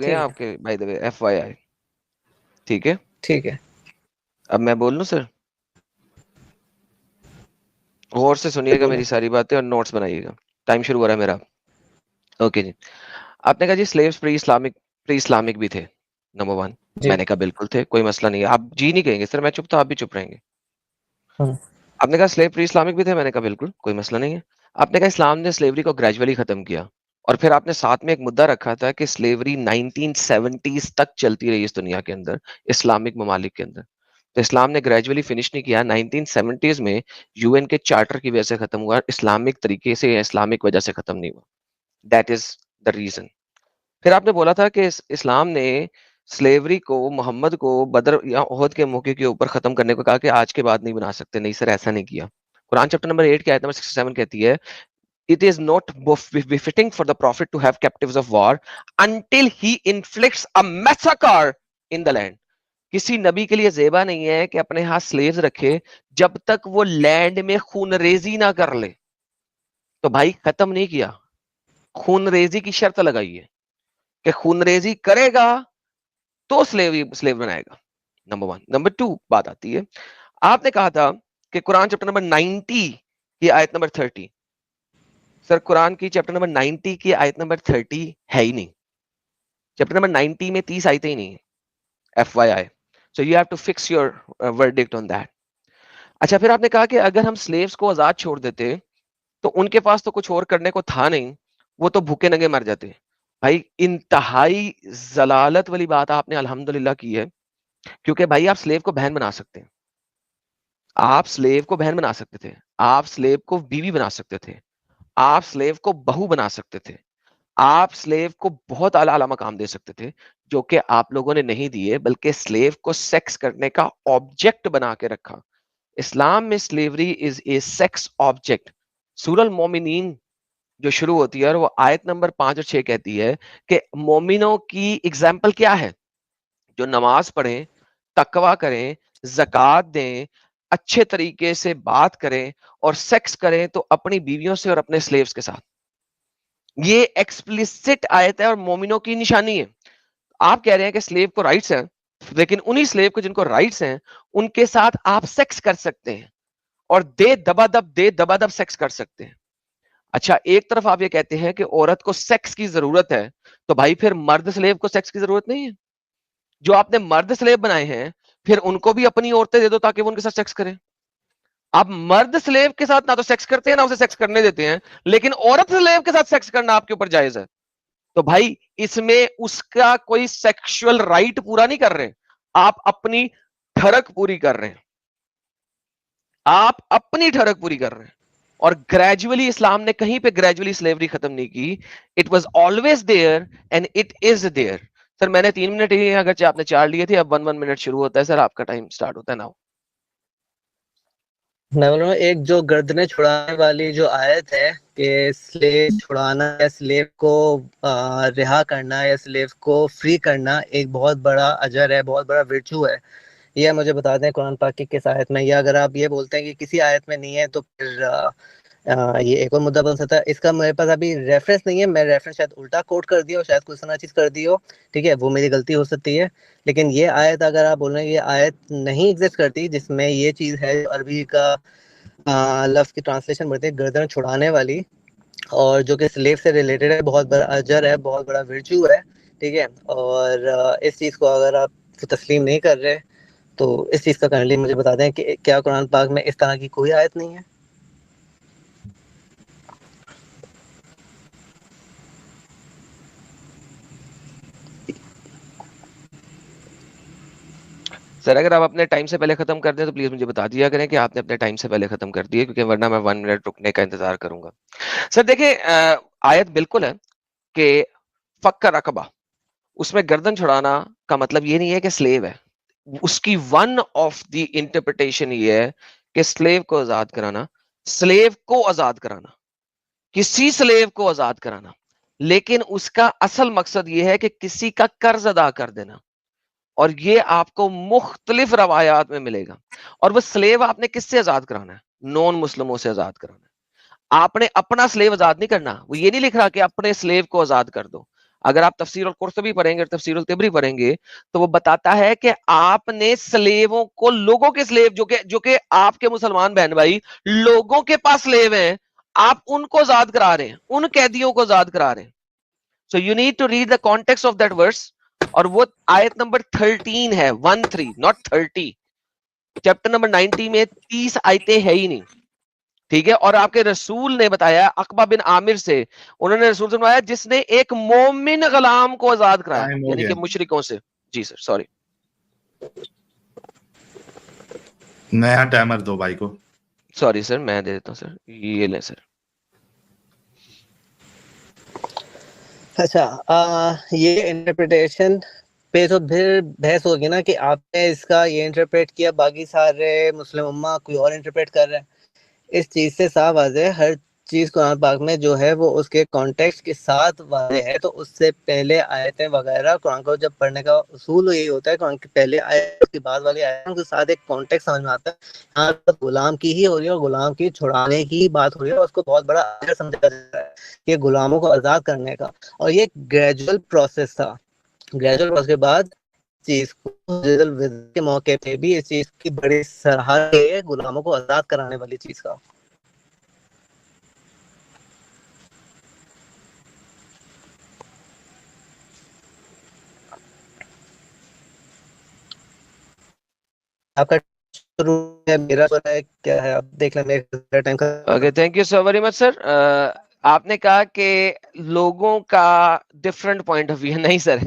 گئے آپ کے بائی دا وے FYI. ٹھیک ہے ٹھیک ہے. اب میں بول لوں سر, غور سے سنیے گا میری ساری باتیں اور نوٹس بنائیے گا. ٹائم شروع ہو رہا ہے میرا. اوکے جی, آپ نے کہا جی سلیوز پری اسلامک بھی تھے. نمبر 1, جی. میں نے کہا بالکل تھے, کوئی مسئلہ نہیں ہے. آپ جی نہیں کہیں گے سر, میں چپ تو آپ بھی چپ رہیں گے. آپ نے کہا سلیو پری اسلامک بھی تھے, میں نے کہا بالکل کوئی مسئلہ نہیں ہے. آپ نے کہا اسلام نے سلیوری کو گریجولی ختم کیا, اور پھر آپ نے ساتھ میں ایک مدعا رکھا تھا کہ سلیوری 1970s تک چلتی رہی اس دنیا کے اندر, اسلامک ممالک کے اندر. تو اسلام نے گریجولی فنش نہیں کیا, 1970s میں UN کے چارٹر کی وجہ سے ختم ہوا, اسلامک طریقے سے یا اسلامک وجہ سے ختم نہیں ہوا. That is the reason. پھر آپ نے بولا تھا کہ اسلام نے سلیوری کو, محمد کو بدر یا احد کے موقع کے اوپر ختم کرنے کو کہا کہ آج کے بعد نہیں بنا سکتے. نہیں سر, ایسا نہیں کیا. قرآن چیپٹر نمبر 8 کی آیت نمبر 67 کہتی ہے, It is not befitting for the prophet to have captives of war until he inflicts a massacre in the land. کسی نبی کے لیے زیبا نہیں ہے کہ اپنے ہاتھ سلیوز رکھے جب تک وہ لینڈ میں خون ریزی نہ کر لے. تو بھائی ختم نہیں کیا, خون ریزی کی شرط لگائی ہے کہ خون ریزی کرے گا تو سلیو بنائے گا. نمبر 1. نمبر 2 بات آتی ہے, آپ نے کہا تھا کہ قرآن چیپٹر نمبر 90 کی آیت نمبر 30. سر قرآن کی چیپٹر نمبر 90 کی آیت نمبر 30 ہے ہی نہیں. چیپٹر نمبر 90 میں 30 آیتیں ہی نہیں ہیں. FYI. So you have to fix your verdict on that. اچھا, پھر آپ نے کہا کہ اگر ہم سلیوز کو آزاد چھوڑ دیتے تو ان کے پاس تو کچھ اور کرنے کو تھا نہیں, وہ تو بھوکے ننگے مر جاتے. بھائی انتہائی ضلالت والی بات آپ نے الحمدللہ کی ہے, کیونکہ بھائی آپ سلیو کو بہن بنا سکتے ہیں, آپ سلیو کو بہن بنا سکتے تھے, آپ سلیو کو بیوی بنا سکتے تھے, آپ سلیو کو بہو بنا سکتے تھے, آپ سلیو کو بہت اعلیٰ اعلیٰ مقام دے سکتے تھے, جو کہ آپ لوگوں نے نہیں دیے, بلکہ سلیو کو سیکس کرنے کا آبجیکٹ بنا کے رکھا. اسلام میں سلیوری از اے سیکس آبجیکٹ. سورہ المومنین جو شروع ہوتی ہے اور وہ آیت نمبر 5 اور 6 کہتی ہے کہ مومنوں کی اگزامپل کیا ہے, جو نماز پڑھیں, تقوی کریں, زکوٰۃ دیں, اچھے طریقے سے بات کریں, اور سیکس کریں تو اپنی بیویوں سے اور اپنے سلیوز کے ساتھ. یہ ایکسپلیسٹ آیت ہے اور مومنوں کی نشانی ہے. آپ کہہ رہے ہیں کہ سلیو کو رائٹس ہیں, لیکن انہی سلیو کو جن کو رائٹس ہیں ان کے ساتھ آپ سیکس کر سکتے ہیں, اور دے دبا دب سیکس کر سکتے ہیں. اچھا, ایک طرف آپ یہ کہتے ہیں کہ عورت کو سیکس کی ضرورت ہے, تو بھائی پھر مرد سلیو کو سیکس کی ضرورت نہیں ہے. جو آپ نے مرد سلیو بنائے ہیں پھر ان کو بھی اپنی عورتیں دے دو تاکہ وہ ان کے ساتھ سیکس کریں. آپ مرد سلیو کے ساتھ نہ تو سیکس کرتے ہیں نہ اسے سیکس کرنے دیتے ہیں, لیکن عورت سلیو کے ساتھ سیکس کرنا آپ کے اوپر جائز ہے. تو بھائی اس میں اس کا کوئی سیکشل رائٹ پورا نہیں کر رہے, آپ اپنی ٹھڑک پوری کر رہے ہیں, آپ اپنی ٹھڑک پوری کر رہے ہیں. اور گریجولی اسلام نے کہیں پہ گریجولی سلیوری ختم نہیں کی. It was always there and it is there. Sir میں نے 3 منٹ ہی, اگرچہ آپ نے 4 لیے تھے, اب 1 منٹ شروع ہوتا ہے. سر آپ کا ٹائم سٹارٹ ہوتا ہے ناؤ. میں بول رہا ہوں ایک جو گردنیں چھڑانے والی جو آیت ہے کہ سلیو چھڑانا یا سلیو کو رہا کرنا یا سلیو کو فری کرنا ایک بہت بڑا اجر ہے, بہت بڑا ورچو ہے, یہ مجھے بتا دیں قرآن پاک کی کس آیت میں, یا اگر آپ یہ بولتے ہیں کہ کسی آیت میں نہیں ہے تو پھر یہ ایک اور مدعا بن سکتا ہے. اس کا میرے پاس ابھی ریفرنس نہیں ہے, میں ریفرنس شاید الٹا کوٹ کر دیا ہو, شاید کوئی سنا چیز کر دی ہو, ٹھیک ہے, وہ میری غلطی ہو سکتی ہے. لیکن یہ آیت اگر آپ بول رہے ہیں یہ آیت نہیں ایگزسٹ کرتی جس میں یہ چیز ہے, عربی کا لفظ کی ٹرانسلیشن بڑھتے ہیں گردن چھڑانے والی, اور جو کہ سلیو سے ریلیٹڈ ہے, بہت بڑا اجر ہے, بہت بڑا ورچو ہے, ٹھیک ہے. اور اس چیز کو اگر آپ تسلیم نہیں کر رہے تو اس چیز کا کائنڈلی مجھے بتا دیں کہ کیا قرآن پاک میں اس طرح کی کوئی آیت نہیں ہے. سر اگر آپ اپنے ٹائم سے پہلے ختم کر دیں تو پلیز مجھے بتا دیا کریں کہ آپ نے اپنے ٹائم سے پہلے ختم کر دیا, کیونکہ ورنہ میں 1 منٹ رکنے کا انتظار کروں گا. سر دیکھیں, آیت بالکل ہے کہ فک رقبہ, اس میں گردن چھڑانا کا مطلب یہ نہیں ہے کہ سلیو ہے. اس کی ون آف دی انٹرپریٹیشن یہ ہے کہ سلیو کو آزاد کرانا, سلیو کو آزاد کرانا, کسی سلیو کو آزاد کرانا, لیکن اس کا اصل مقصد یہ ہے کہ کسی کا قرض ادا کر دینا. اور یہ آپ کو مختلف روایات میں ملے گا. اور وہ سلیو آپ نے کس سے آزاد کرانا ہے؟ نون مسلموں سے آزاد کرانا ہے. آپ نے اپنا سلیو آزاد نہیں کرنا. وہ یہ نہیں لکھ رہا کہ اپنے سلیو کو آزاد کر دو, اگر آپ تفسیر القرطبی پڑھیں گے, تفسیر الطبری پڑھیں گے, تو وہ بتاتا ہے کہ آپ نے سلیووں کو, لوگوں کے سلیو جو کہ آپ کے مسلمان بہن بھائی لوگوں کے پاس سلیو ہیں, آپ ان کو آزاد کرا رہے ہیں, ان قیدیوں کو آزاد کرا رہے ہیں. So you need to read the context of that verse. اور وہ آیت نمبر 13 ہے, 13 not 30. چیپٹر نمبر 90 میں 30 آیتیں ہے ہی نہیں, ٹھیک ہے. اور آپ کے رسول نے بتایا عقبہ بن عامر سے, انہوں نے رسول سے بتایا جس نے ایک مومن غلام کو آزاد کرایا, یعنی کہ مشرکوں سے. جی سر, سوری. نیا ٹائمر دو بھائی کو. سوری سر, میں دے دیتا ہوں سر, یہ لیں سر. اچھا, یہ انٹرپریٹیشن پہ تو پھر بحث ہوگی نا کہ آپ نے اس کا یہ انٹرپریٹ کیا, باقی سارے مسلم امہ کوئی اور انٹرپریٹ کر رہے ہیں. اس چیز سے صاف واضح ہے, ہر چیز قرآن پاک میں جو ہے وہ اس کے کانٹیکسٹ کے ساتھ واضح ہے. تو اس سے پہلے آیتیں وغیرہ قرآن کو جب پڑھنے کا اصول یہی ہوتا ہے, قرآن کی پہلے آیت کے بعد والی آیتوں کے ساتھ ایک کانٹیکسٹ سمجھ میں آتا ہے. یہاں پر غلام کی ہی ہو رہی ہے اور غلام کی چھڑانے کی بات ہو رہی ہے, اور اس کو بہت بڑا اجر سمجھا جاتا ہے کہ غلاموں کو آزاد کرنے کا. اور یہ گریجول پروسیس تھا. گریجول پروسیس کے بعد چیز کو کے موقع پہ بھی اس چیز کی بڑی سراہد ہے غلاموں کو آزاد کرانے والی چیز کا. آپ کا میرا کیا ہے, آپ دیکھ لیں. میرا time okay, thank you so very much sir. آپ نے کہا کہ لوگوں کا ڈفرنٹ پوائنٹ آف ویو, نہیں سر,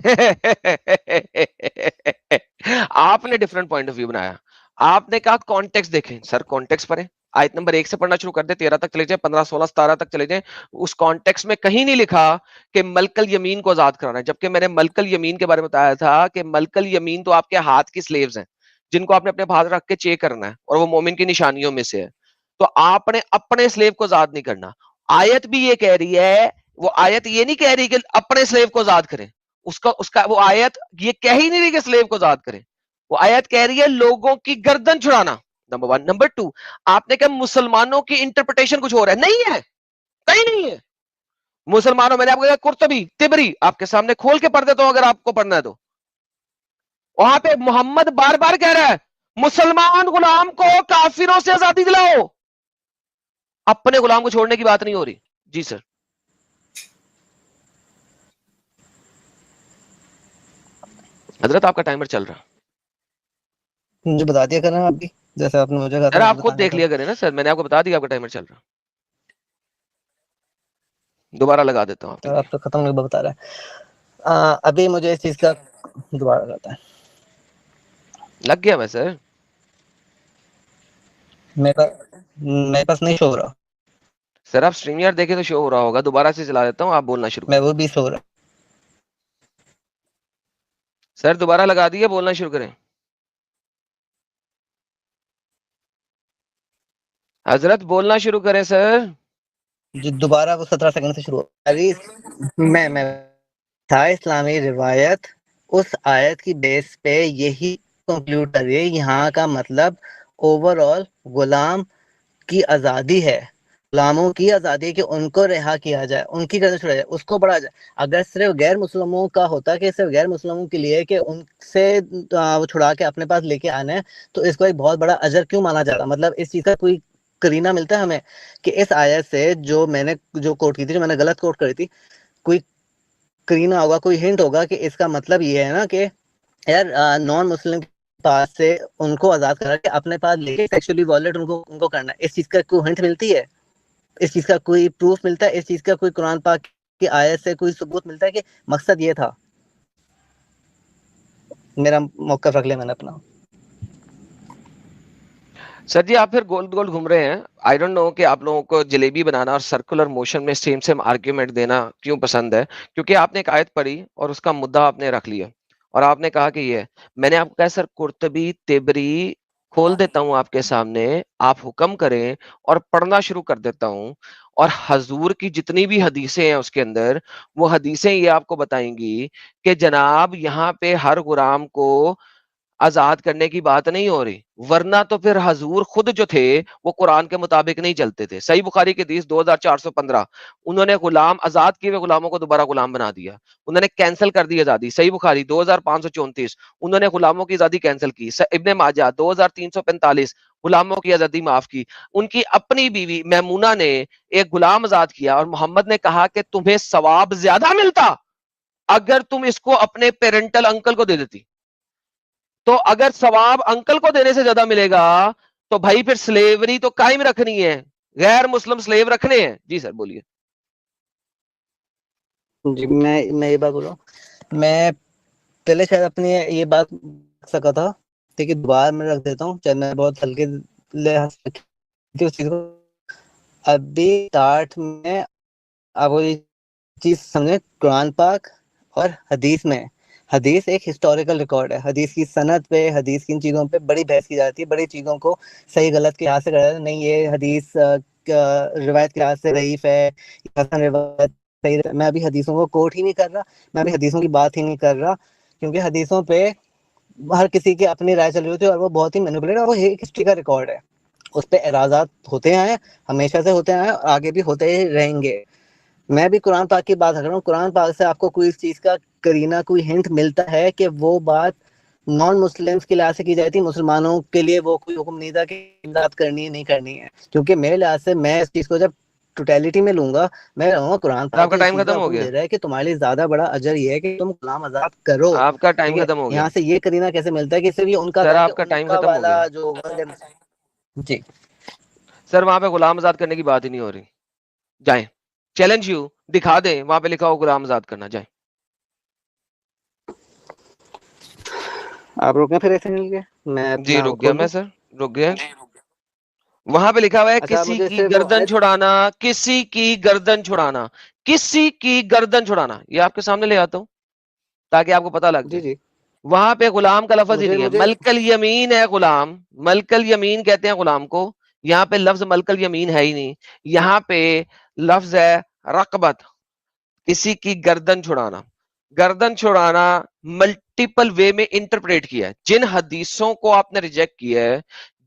آپ نے ڈفرنٹ پوائنٹ آف ویو بنایا. آپ نے کہا کانٹیکس دیکھیں. سر کانٹیکس پڑھیں, آیت نمبر 1 سے پڑھنا شروع کر دیں, 13 تک چلے جائیں, 15 16 17 تک چلے جائیں. اس کانٹیکس میں کہیں نہیں لکھا کہ ملک الیمین کو آزاد کرانا ہے, جبکہ میں نے ملک الیمین کے بارے میں بتایا تھا کہ ملک الیمین تو آپ کے ہاتھ کی سلیوز ہیں جن کو آپ نے اپنے ہاتھ رکھ کے چیک کرنا ہے, اور وہ مومن کی نشانیوں میں سے ہے. تو آپ نے اپنے سلیو کو آزاد نہیں کرنا. آیت بھی یہ کہہ رہی ہے, وہ آیت یہ نہیں کہہ رہی کہ اپنے سلیو کو آزاد کریں, اس کا وہ آیت یہ کہہ ہی نہیں رہی کہ سلیو کو آزاد کریں. وہ آیت کہہ رہی ہے لوگوں کی گردن چھڑانا, نمبر 1. نمبر 2, آپ نے کہا مسلمانوں کی انٹرپریٹیشن کچھ اور ہے. نہیں ہے, کہیں نہیں ہے. مسلمانوں, میں نے آپ کو کہا قرطبی, طبری, آپ کے سامنے کھول کے پڑھ دیتا ہوں اگر آپ کو پڑھنا ہے تو. وہاں پہ محمد بار بار کہہ رہا ہے مسلمان غلام کو کافروں سے آزادی دلاؤ, اپنے غلام کو چھوڑنے کی بات نہیں ہو رہی. جی سر. حضرت آپ کا ٹائمر چل رہا. مجھے بتا دیا کرنا آپ بھی, جیسے آپ نے مجھے کہا تھا. سر آپ خود دیکھ لیا کریں نا سر, میں نے آپ کو بتا دیا آپ کا ٹائمر چل رہا. دوبارہ لگا دیتا ہوں. آپ تو ختم نہیں بتا رہا ہے. ابھی مجھے اس چیز کا دوبارہ لگاتا ہے. لگ گیا میں سر, میرے پاس نہیں شو ہو رہا. سر آپ اسٹریم یار دیکھیں تو شو ہو رہا ہوگا. دوبارہ سے چلا دیتا ہوں, آپ بولنا شروع میں کریں. وہ بھی سو رہا. سر دوبارہ لگا دیے, بولنا شروع کریں. حضرت بولنا شروع کریں سر. جو دوبارہ وہ 17 سیکنڈ سے شروع میں تھا. اسلامی روایت اس آیت کی بیس پہ یہی کنکلوڈ کر رہی ہے, یہاں کا مطلب اوور آل غلام کی آزادی ہے, غلاموں کی آزادی, کہ ان کو رہا کیا جائے, ان کی گردن چھڑائی جائے, اس کو بڑھا جائے. اگر صرف غیر مسلموں کا ہوتا کہ صرف غیر مسلموں کے لیے کہ ان سے وہ چھڑا کے اپنے پاس لے کے آنا ہے, تو اس کو ایک بہت بڑا اجر کیوں مانا جاتا. مطلب اس چیز کا کوئی قرینہ ملتا ہے ہمیں کہ اس آیت سے جو میں نے جو کوٹ کی تھی, جو میں نے غلط کوٹ کری تھی, کوئی قرینہ ہوگا, کوئی ہنٹ ہوگا کہ اس کا مطلب یہ ہے نا کہ یار نان مسلم پاس سے ان کو آزاد کرا کے اپنے پاس لے کے سیکشولی وائلیٹ ان کو کرنا ہے. اس چیز کا کوئی ہنٹ ملتی ہے, اس چیز کا کوئی پروف ملتا ہے, اس چیز کا کوئی قرآن پاک کی آیت سے کوئی ثبوت ملتا ہے کہ مقصد یہ تھا. میرا موقف رکھ لیا میں نے اپنا. سر جی آپ پھر گول گول گھوم رہے ہیں. آئی ڈونٹ نو کہ آپ لوگوں کو جلیبی بنانا اور سرکولر موشن میں سیم آرگیومنٹ دینا کیوں پسند ہے, کیونکہ آپ نے ایک آیت پڑھی اور اس کا مدعا آپ نے رکھ لیا, اور آپ نے کہا کہ یہ, میں نے آپ کو کہا سر قرطبی طبری کھول دیتا ہوں آپ کے سامنے, آپ حکم کریں اور پڑھنا شروع کر دیتا ہوں, اور حضور کی جتنی بھی حدیثیں ہیں اس کے اندر, وہ حدیثیں یہ آپ کو بتائیں گی کہ جناب یہاں پہ ہر غلام کو آزاد کرنے کی بات نہیں ہو رہی, ورنہ تو پھر حضور خود جو تھے وہ قرآن کے مطابق نہیں چلتے تھے. صحیح بخاری کی حدیث 2415, انہوں نے غلام آزاد کیے ہوئے غلاموں کو دوبارہ غلام بنا دیا, انہوں نے کینسل کر دی آزادی. صحیح بخاری 2534, انہوں نے غلاموں کی آزادی کینسل کی. ابن ماجہ 2345, غلاموں کی آزادی معاف کی. ان کی اپنی بیوی میمونہ نے ایک غلام آزاد کیا اور محمد نے کہا کہ تمہیں ثواب زیادہ ملتا اگر تم اس کو اپنے پیرنٹل انکل کو دے دیتی. تو اگر ثواب انکل کو دینے سے زیادہ ملے گا تو بھائی پھر سلیوری تو قائم رکھنی ہے, غیر مسلم سلیو رکھنے ہیں. جی سر بولیے. جی میں یہ بات بول رہا ہوں, میں پہلے شاید اپنی یہ بات سکا تھا, ٹھیک ہے دوبارہ میں رکھ دیتا ہوں, چاہے میں بہت ہلکے لحاظ سے اس چیز کو. ابھی اسٹارٹ میں آپ وہ یہ چیز سمجھیں, قرآن پاک اور حدیث میں, حدیث ایک ہسٹوریکل ریکارڈ ہے, حدیث کی سند پہ, حدیث کی ان چیزوں پہ بڑی بحث کی جاتی ہے, بڑی چیزوں کو صحیح غلط کے لحاظ سے کرا جاتا ہے. نہیں یہ حدیث روایت کے لحاظ سے ضعیف ہے, حسن روایت صحیح ہے. میں ابھی حدیثوں کو کوٹ ہی نہیں کر رہا, میں ابھی حدیثوں کی بات ہی نہیں کر رہا, کیونکہ حدیثوں پہ ہر کسی کی اپنی رائے چل رہی ہوتی ہے اور وہ بہت ہی مینیپولیٹ, اور وہ ایک ہسٹری کا ریکارڈ ہے. اس پہ اعراضات ہوتے ہیں, ہمیشہ سے ہوتے ہیں اور آگے بھی ہوتے ہی رہیں گے. میں بھی قرآن پاک کی بات کر رہا ہوں, قرآن پاک سے آپ کو کوئی اس چیز کا کرینہ کوئی ہنٹ ملتا ہے کہ وہ بات نان مسلمس کے لحاظ سے کی جاتی, مسلمانوں کے لیے وہ کوئی حکم نہیں تھا کہ امداد کرنی ہے نہیں کرنی ہے. کیونکہ میرے لحاظ سے میں اس چیز کو جب ٹوٹیلٹی میں لوں گا, میں رہوں گا قرآن آپ پاک کا اس ٹائم چیز کا ختم ہو حکم گیا, دے رہا ہے کہ تمہارے لیے زیادہ بڑا اجر یہ ہے کہ تم غلام آزاد کرو. آپ کا ٹائم ٹھیک ہے, ختم ہو گیا. یہاں سے یہ کرینہ کیسے ملتا ہے کہ صرف یہ ان کا سر تھا کہ آپ کا ان ٹائم کا ختم ہو گیا. والا جو جی سر وہاں پہ غلام آزاد کرنے کی بات ہی نہیں ہو رہی. جائیں, چیلنج یو, دکھا دیں وہاں پہ لکھا ہو غلام آزاد کرنا. جائیں. آپ رکیں پھر ایسے مل کے میں جی اپنا رک گیا کھول میں دوں. سر, رک گیا. وہاں پہ لکھا ہوا ہے اچھا کسی مجھے کی صرف گردن چھڑانا, کسی کی گردن چھڑانا, کسی کی گردن چھڑانا. یہ آپ کے سامنے لے آتا ہوں تاکہ آپ کو پتہ لگ جی جائے. جی وہاں پہ غلام کا لفظ ہی مجھے نہیں ہے, مجھے ملک الیمین ہے غلام, ملک الیمین کہتے ہیں غلام کو. یہاں پہ لفظ ملک الیمین ہے ہی نہیں, یہاں پہ لفظ ہے رقبت, کسی کی گردن چھڑانا. گردن چھڑانا ملٹیپل وے میں انٹرپریٹ کیا ہے. جن حدیثوں کو آپ نے ریجیکٹ کیا ہے,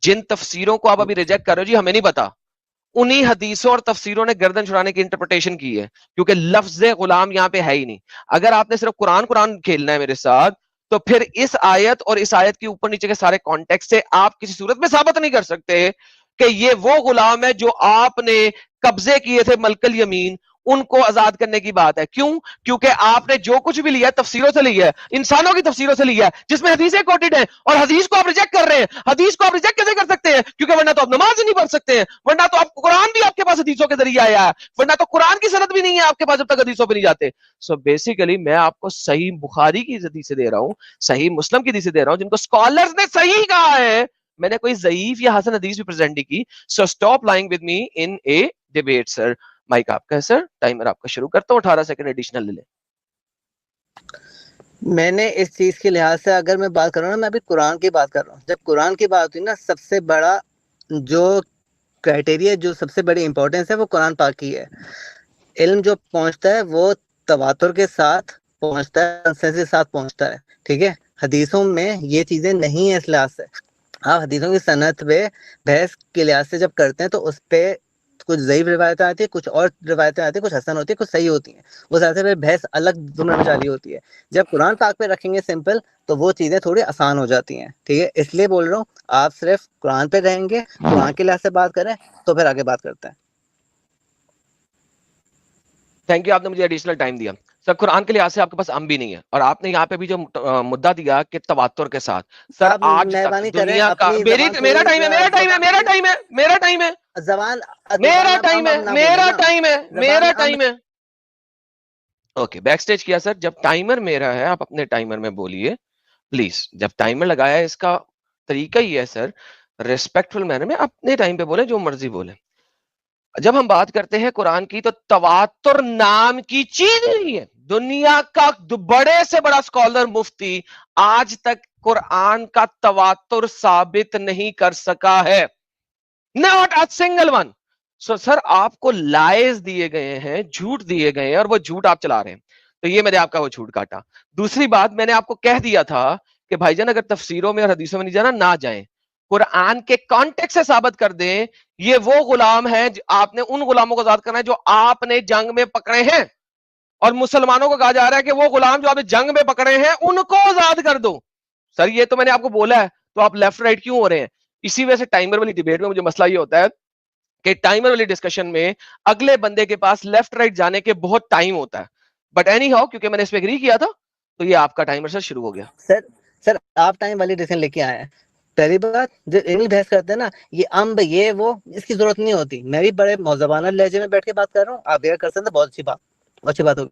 جن تفسیروں کو آپ ابھی ریجیکٹ کر رہے ہو, جی ہمیں نہیں پتا, انہی حدیثوں اور تفسیروں نے گردن چھڑانے کی انٹرپریٹیشن کی ہے, کیونکہ لفظ غلام یہاں پہ ہے ہی نہیں. اگر آپ نے صرف قرآن کھیلنا ہے میرے ساتھ, تو پھر اس آیت اور اس آیت کے اوپر نیچے کے سارے کانٹیکسٹ سے آپ کسی صورت میں ثابت نہیں کر سکتے کہ یہ وہ غلام ہے جو آپ نے قبضے کیے تھے ملک الیمین, ان کو آزاد کرنے کی بات ہے. کیوں؟ کیونکہ آپ نے جو کچھ بھی لیا ہے تفسیروں سے لیا ہے, انسانوں کی تفسیروں سے لیا ہے, جس میں حدیثیں کوٹڈ ہیں, اور حدیث کو آپ ریجیکٹ کر رہے ہیں. حدیث کو آپ ریجیکٹ کیسے کر سکتے ہیں؟ کیونکہ ورنہ تو آپ نماز ہی نہیں پڑھ سکتے ہیں, ورنہ تو آپ قرآن بھی آپ کے پاس حدیثوں کے ذریعے آیا ہے, ورنہ تو قرآن کی سند بھی نہیں ہے آپ کے پاس جب تک حدیثوں پہ نہیں جاتے. سو بیسیکلی میں آپ کو صحیح بخاری کی حدیث سے دے رہا ہوں, صحیح مسلم کی حدیث سے دے رہا ہوں, جن کو اسکالرز نے صحیح کہا ہے. میں نے کوئی ضعیف یا حسن حدیث بھی پریزنٹ نہیں کی. سو stop lying with me in a debate. Sir mic آپ کا ہے سر, ٹائمر آپ کا شروع کرتا ہوں, 18 سیکنڈ ایڈیشنل لے لیں. میں نے اس چیز کے لحاظ سے اگر میں بات کر رہا ہوں نا, میں ابھی قرآن کی بات کر رہا ہوں. جب قرآن کی بات ہوئی نا, سب سے بڑا جو کرائٹیریا, جو سب سے بڑی امپورٹنس ہے, وہ قرآن پاک کی ہے. علم جو پہنچتا ہے وہ تواتر کے ساتھ پہنچتا ہے, کنسنسس کے ساتھ پہنچتا ہے. ٹھیک ہے, حدیثوں میں یہ چیزیں نہیں ہیں. اس لحاظ سے آپ حدیثوں کی صنعت پہ بحث کے لحاظ سے جب کرتے ہیں تو اس پہ کچھ ضعیف روایتیں آتی ہیں, کچھ اور روایتیں آتی ہیں, کچھ حسن ہوتی ہیں, کچھ صحیح ہوتی ہیں. اس لحاظ سے بحث الگ زمرے میں چالی ہوتی ہے. جب قرآن پاک پہ رکھیں گے سمپل, تو وہ چیزیں تھوڑی آسان ہو جاتی ہیں. ٹھیک ہے, اس لیے بول رہا ہوں آپ صرف قرآن پہ رہیں گے, قرآن کے لحاظ سے بات کریں, تو پھر آگے بات کرتے ہیں. تھینک یو, آپ نے مجھے ایڈیشنل ٹائم دیا. سر قرآن کے لحاظ سے آپ کے پاس بھی نہیں ہے, اور آپ نے یہاں پہ بھی جو مدعا دیا کہ تواتر کے ساتھ, سر آپ آج تک مہربانی کریں دنیا کا, اپنی میرا زبان تھوڑی ٹائم ہے, میرا ٹائم ہے, میرا ٹائم ہے, میرا ٹائم ہے, زبان میرا ٹائم ہے, اب نہ بولے میرا نا, ٹائم ہے, زبان میرا اب. ٹائم ہے. اوکے, بیک سٹیج کیا سر, جب ٹائمر میرا ہے آپ اپنے ٹائمر میں بولیے پلیز. جب ٹائمر لگایا ہے, اس کا طریقہ ہی ہے سر, ریسپیکٹفل مینر میں اپنے ٹائم پہ بولیں, جو مرضی بولیں. جب ہم بات کرتے ہیں قرآن کی, تو تواتر نام کی چیز نہیں ہے. دنیا کا بڑے سے بڑا اسکالر مفتی آج تک قرآن کا تواتر ثابت نہیں کر سکا ہے. Not a single one. So sir آپ کو لائز دیے گئے ہیں, جھوٹ دیے گئے ہیں, اور وہ جھوٹ آپ چلا رہے ہیں. تو یہ میں نے آپ کا وہ جھوٹ کاٹا. دوسری بات, میں نے آپ کو کہہ دیا تھا کہ بھائی جان اگر تفسیروں میں اور حدیثوں میں نہیں جانا نہ جائیں, قرآن کے کانٹیکسٹ سے ثابت کر دیں یہ وہ غلام ہیں, آپ نے ان غلاموں کو آزاد کرنا ہے جو آپ نے جنگ میں پکڑے ہیں, اور مسلمانوں کو کہا جا رہا ہے کہ وہ غلام جو آپ نے جنگ میں پکڑے ہیں ان کو آزاد کر دو. سر یہ تو میں نے آپ کو بولا ہے, تو آپ لیفٹ رائٹ کیوں ہو رہے ہیں؟ اسی وجہ سے ٹائمر والی ڈیبیٹ میں مجھے مسئلہ یہ ہوتا ہے کہ ٹائمر والی ڈسکشن میں اگلے بندے کے پاس لیفٹ رائٹ جانے کے بہت ٹائم ہوتا ہے, بٹ اینی ہاؤ کیونکہ میں نے اس پہ اگری کیا تھا تو یہ آپ کا ٹائمر سر شروع ہو گیا. سر آپ ٹائم والی ڈیسیژن لے کے آئے ہیں. پہلی بات جو علمی بحث کرتے ہیں نا, یہ امب یہ وہ, اس کی ضرورت نہیں ہوتی. میں بھی بڑے مہذبانہ لہجے میں بیٹھ کے بات کر رہا ہوں, آپ بھی کر سکتے ہیں, بہت اچھی بات ہوگی.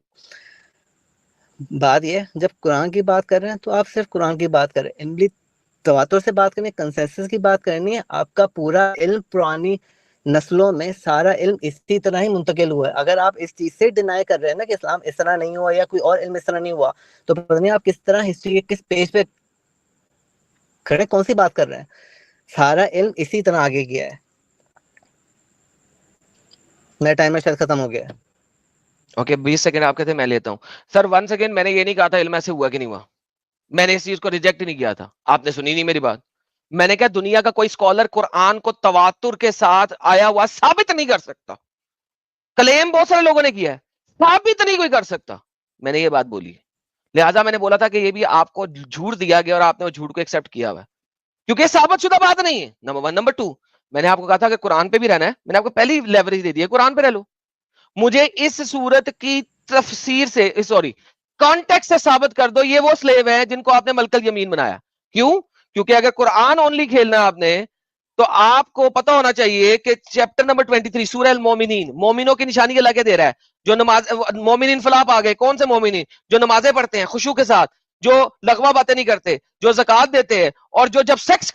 بات یہ جب قرآن کی بات کر رہے ہیں تو آپ صرف قرآن کی بات کریں, علمی تواتر سے بات کرنی ہے, کنسنسس کی بات کرنی ہے. آپ کا پورا علم پرانی نسلوں میں سارا علم اسی طرح ہی منتقل ہوا ہے. اگر آپ اس چیز سے ڈینائی کر رہے ہیں نا کہ اسلام اس طرح نہیں ہوا یا کوئی اور علم اس طرح نہیں ہوا, تو پتہ نہیں آپ کس طرح ہسٹری کے کس پیج پہ کھڑے, کون سی بات کر رہے ہیں. سارا علم اسی طرح آگے گیا ہے. میرا ٹائمر شاید ختم ہو گیا ہے. اوکے 20 سیکنڈ آپ کہتے ہیں میں لیتا ہوں. سر 1 سیکنڈ, میں نے یہ نہیں کہا تھا علم ایسے ہوا کہ نہیں ہوا, میں نے اس چیز کو ریجیکٹ نہیں کیا تھا, آپ نے سنی نہیں میری بات. میں نے کہا دنیا کا کوئی اسکالر قرآن کو تواتر کے ساتھ آیا ہوا ثابت نہیں کر سکتا. کلیم بہت سارے لوگوں نے کیا ہے, ثابت نہیں کوئی کر سکتا. میں نے یہ بات بولی, لہٰذا میں نے بولا تھا کہ یہ بھی آپ کو جھوٹ دیا گیا اور آپ نے وہ جھوٹ کو ایکسپٹ کیا ہوا ہے, کیونکہ ثابت شدہ بات نہیں ہے. نمبر 1. نمبر 2, میں نے آپ کو کہا تھا کہ قرآن پہ بھی رہنا ہے, میں نے آپ کو پہلی لیوریج دے دی ہے, قرآن پہ رہ لو. مجھے اس صورت کی تفسیر سے کانٹیکسٹ سے ثابت کر دو یہ وہ سلیو ہیں جن کو آپ نے ملک الیمین بنایا. کیوں؟ کیونکہ اگر قرآن اونلی کھیلنا ہے آپ نے, تو آپ کو پتا ہونا چاہیے کہ چیپٹر نمبر 23 سورہ المومنین, مومنوں کی نشانی کے لگے دے رہا ہے. جو نماز مومنین فلاپ آ گئے, کون سے مومنین؟ جو نمازیں پڑھتے ہیں خشوع کے ساتھ, جو لغوہ باتیں نہیں کرتے, جو زکوٰۃ دیتے ہیں, اور جو جب سیکس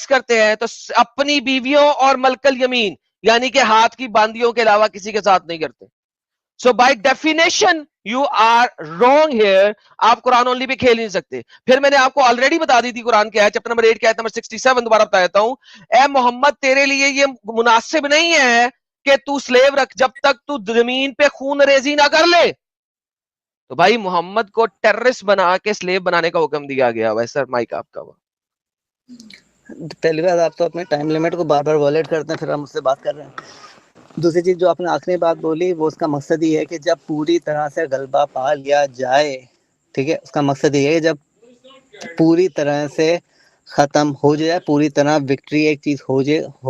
کرتے ہیں, تو اپنی بیویوں اور ملک الیمین یعنی کہ ہاتھ کی باندیوں کے علاوہ کسی کے ساتھ نہیں کرتے. So by definition you are wrong here. آپ قرآن اونلی بھی کھیل نہیں سکتے. پھر میں نے آپ کو آلریڈی بتا دی تھی قرآن کیا ہے, چیپٹر نمبر 8 کی آیت نمبر 67, دوبارہ بتا دیتا ہوں. اے محمد تیرے لیے یہ مناسب نہیں ہے کہ تو سلیو رکھ جب تک تو زمین پہ خون ریزی نہ کر لے. تو بھائی محمد کو ٹیررسٹ بنا کے سلیو بنانے کا حکم دیا گیا. ویسا مائک آپ کا ہوا. پہلی بات, آپ تو اپنے ٹائم لمٹ کو بار بار وائلیٹ کرتے ہیں, پھر ہم مجھ سے بات کر رہے ہیں. دوسری چیز جو آپ نے آخری بات بولی, وہ اس کا مقصد یہ ہے کہ جب پوری طرح سے غلبہ پا لیا جائے, ٹھیک ہے, اس کا مقصد یہ ہے جب پوری طرح سے ختم ہو جائے, پوری طرح وکٹری ایک چیز ہو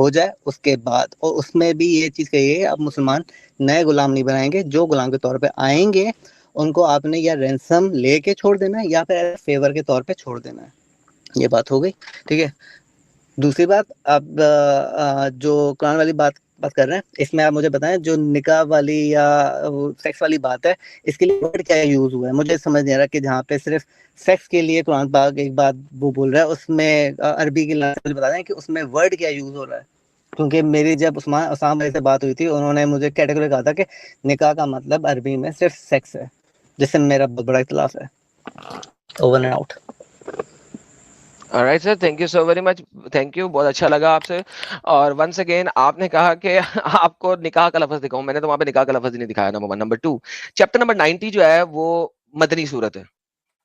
جائے اس کے بعد. اور اس میں بھی یہ چیز کہی ہے, اب مسلمان نئے غلام نہیں بنائیں گے, جو غلام کے طور پہ آئیں گے ان کو آپ نے یا رینسم لے کے چھوڑ دینا ہے یا پھر فیور کے طور پہ چھوڑ دینا ہے. یہ بات ہو گئی, ٹھیک ہے. دوسری بات, آپ جو قرآن والی بات کر رہے ہیں, اس میں آپ مجھے بتائیں جو نکاح والی یا سیکس والی بات ہے, اس کے لیے ورڈ کیا یوز ہوا ہے. مجھے سمجھ نہیں آ رہا کہ جہاں پہ صرف سیکس کے لیے قرآن پاک ایک بات وہ بول رہا ہے, اس میں عربی کی لینگویج بتا دیں کہ اس میں ورڈ کیا یوز ہو رہا ہے. کیونکہ میری جب اسام بھائی سے بات ہوئی تھی, انہوں نے مجھے کیٹیگری کہا تھا کہ نکاح کا مطلب عربی میں صرف سیکس ہے, جس سے میرا بہت بڑا اختلاف ہے. Over and out. Alright sir, thank you so very much. Thank you, بہت اچھا لگا آپ سے. اور ونس اگین آپ نے کہا کہ آپ کو نکاح کا لفظ دکھاؤں, میں نے تو وہاں پہ نکاح کا لفظ ہی نہیں دکھایا. نمبر 1. نمبر 2, چیپٹر نمبر 90 جو ہے وہ مدنی صورت ہے,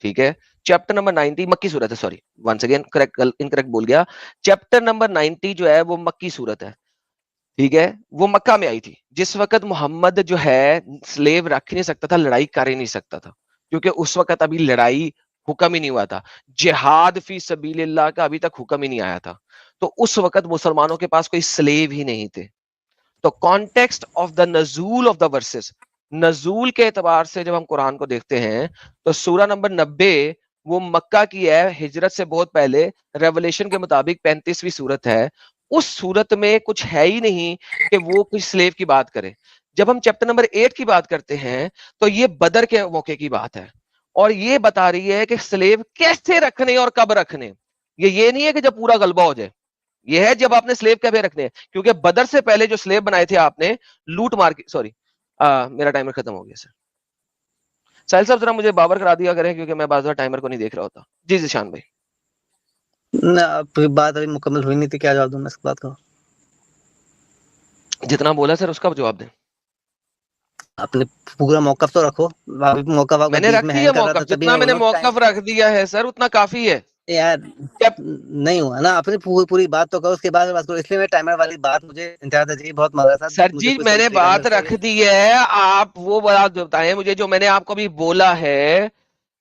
ٹھیک ہے. چیپٹر نمبر 90 مکی صورت ہے, سوری ونس اگین انکریکٹ بول گیا. چیپٹر نمبر 90 جو ہے وہ مکی صورت ہے, ٹھیک ہے. وہ مکہ میں آئی تھی جس وقت محمد جو ہے سلیو رکھ نہیں سکتا تھا, لڑائی کر ہی نہیں سکتا تھا, کیونکہ اس وقت ابھی لڑائی حکم ہی نہیں ہوا تھا. جہاد فی سبیل اللہ کا ابھی تک حکم ہی نہیں آیا تھا. تو اس وقت مسلمانوں کے پاس کوئی سلیو ہی نہیں تھے. تو کانٹیکسٹ آف دا نزول آف دا ورسز, نزول کے اعتبار سے جب ہم قرآن کو دیکھتے ہیں تو سورہ نمبر 90 وہ مکہ کی ہے, ہجرت سے بہت پہلے, ریولیشن کے مطابق 35ویں سورت ہے. اس سورت میں کچھ ہے ہی نہیں کہ وہ کچھ سلیو کی بات کرے. جب ہم چیپٹر نمبر 8 کی بات کرتے ہیں تو یہ بدر کے موقع کی بات ہے, اور یہ بتا رہی ہے کہ سلیو کیسے رکھنے اور کب رکھنے. یہ نہیں ہے کہ جب پورا غلبہ ہو جائے, یہ ہے جب آپ نے سلیو کبھی رکھنے ہیں. کیونکہ بدر سے پہلے جو سلیو بنائے تھے آپ نے لوٹ مار کے, سوری میرا ٹائمر ختم ہو گیا سر. ساحل صاحب ذرا مجھے بابر کرا دیا کریں, کیونکہ میں بعض ٹائمر کو نہیں دیکھ رہا ہوتا. جی ذیشان بھائی. بات ابھی مکمل ہوئی نہیں تھی, کیا جواب دوں میں اس بات کا؟ جتنا بولا سر اس کا جواب دیں. اپنے پورا موقف تو رکھو. موقف میں نے رکھ دیا موقف, جتنا میں نے موقف رکھ دیا ہے سر اتنا کافی ہے یار. نہیں ہوا نا, اپنی پوری بات تو کرو, اس کے بعد بات کرو. اس لیے میں ٹائمر والی بات مجھے انتہا جی بہت مزہ تھا سر جی. میں نے بات رکھ دی ہے, آپ وہ بات بتائیں مجھے جو میں نے آپ کو بھی بولا ہے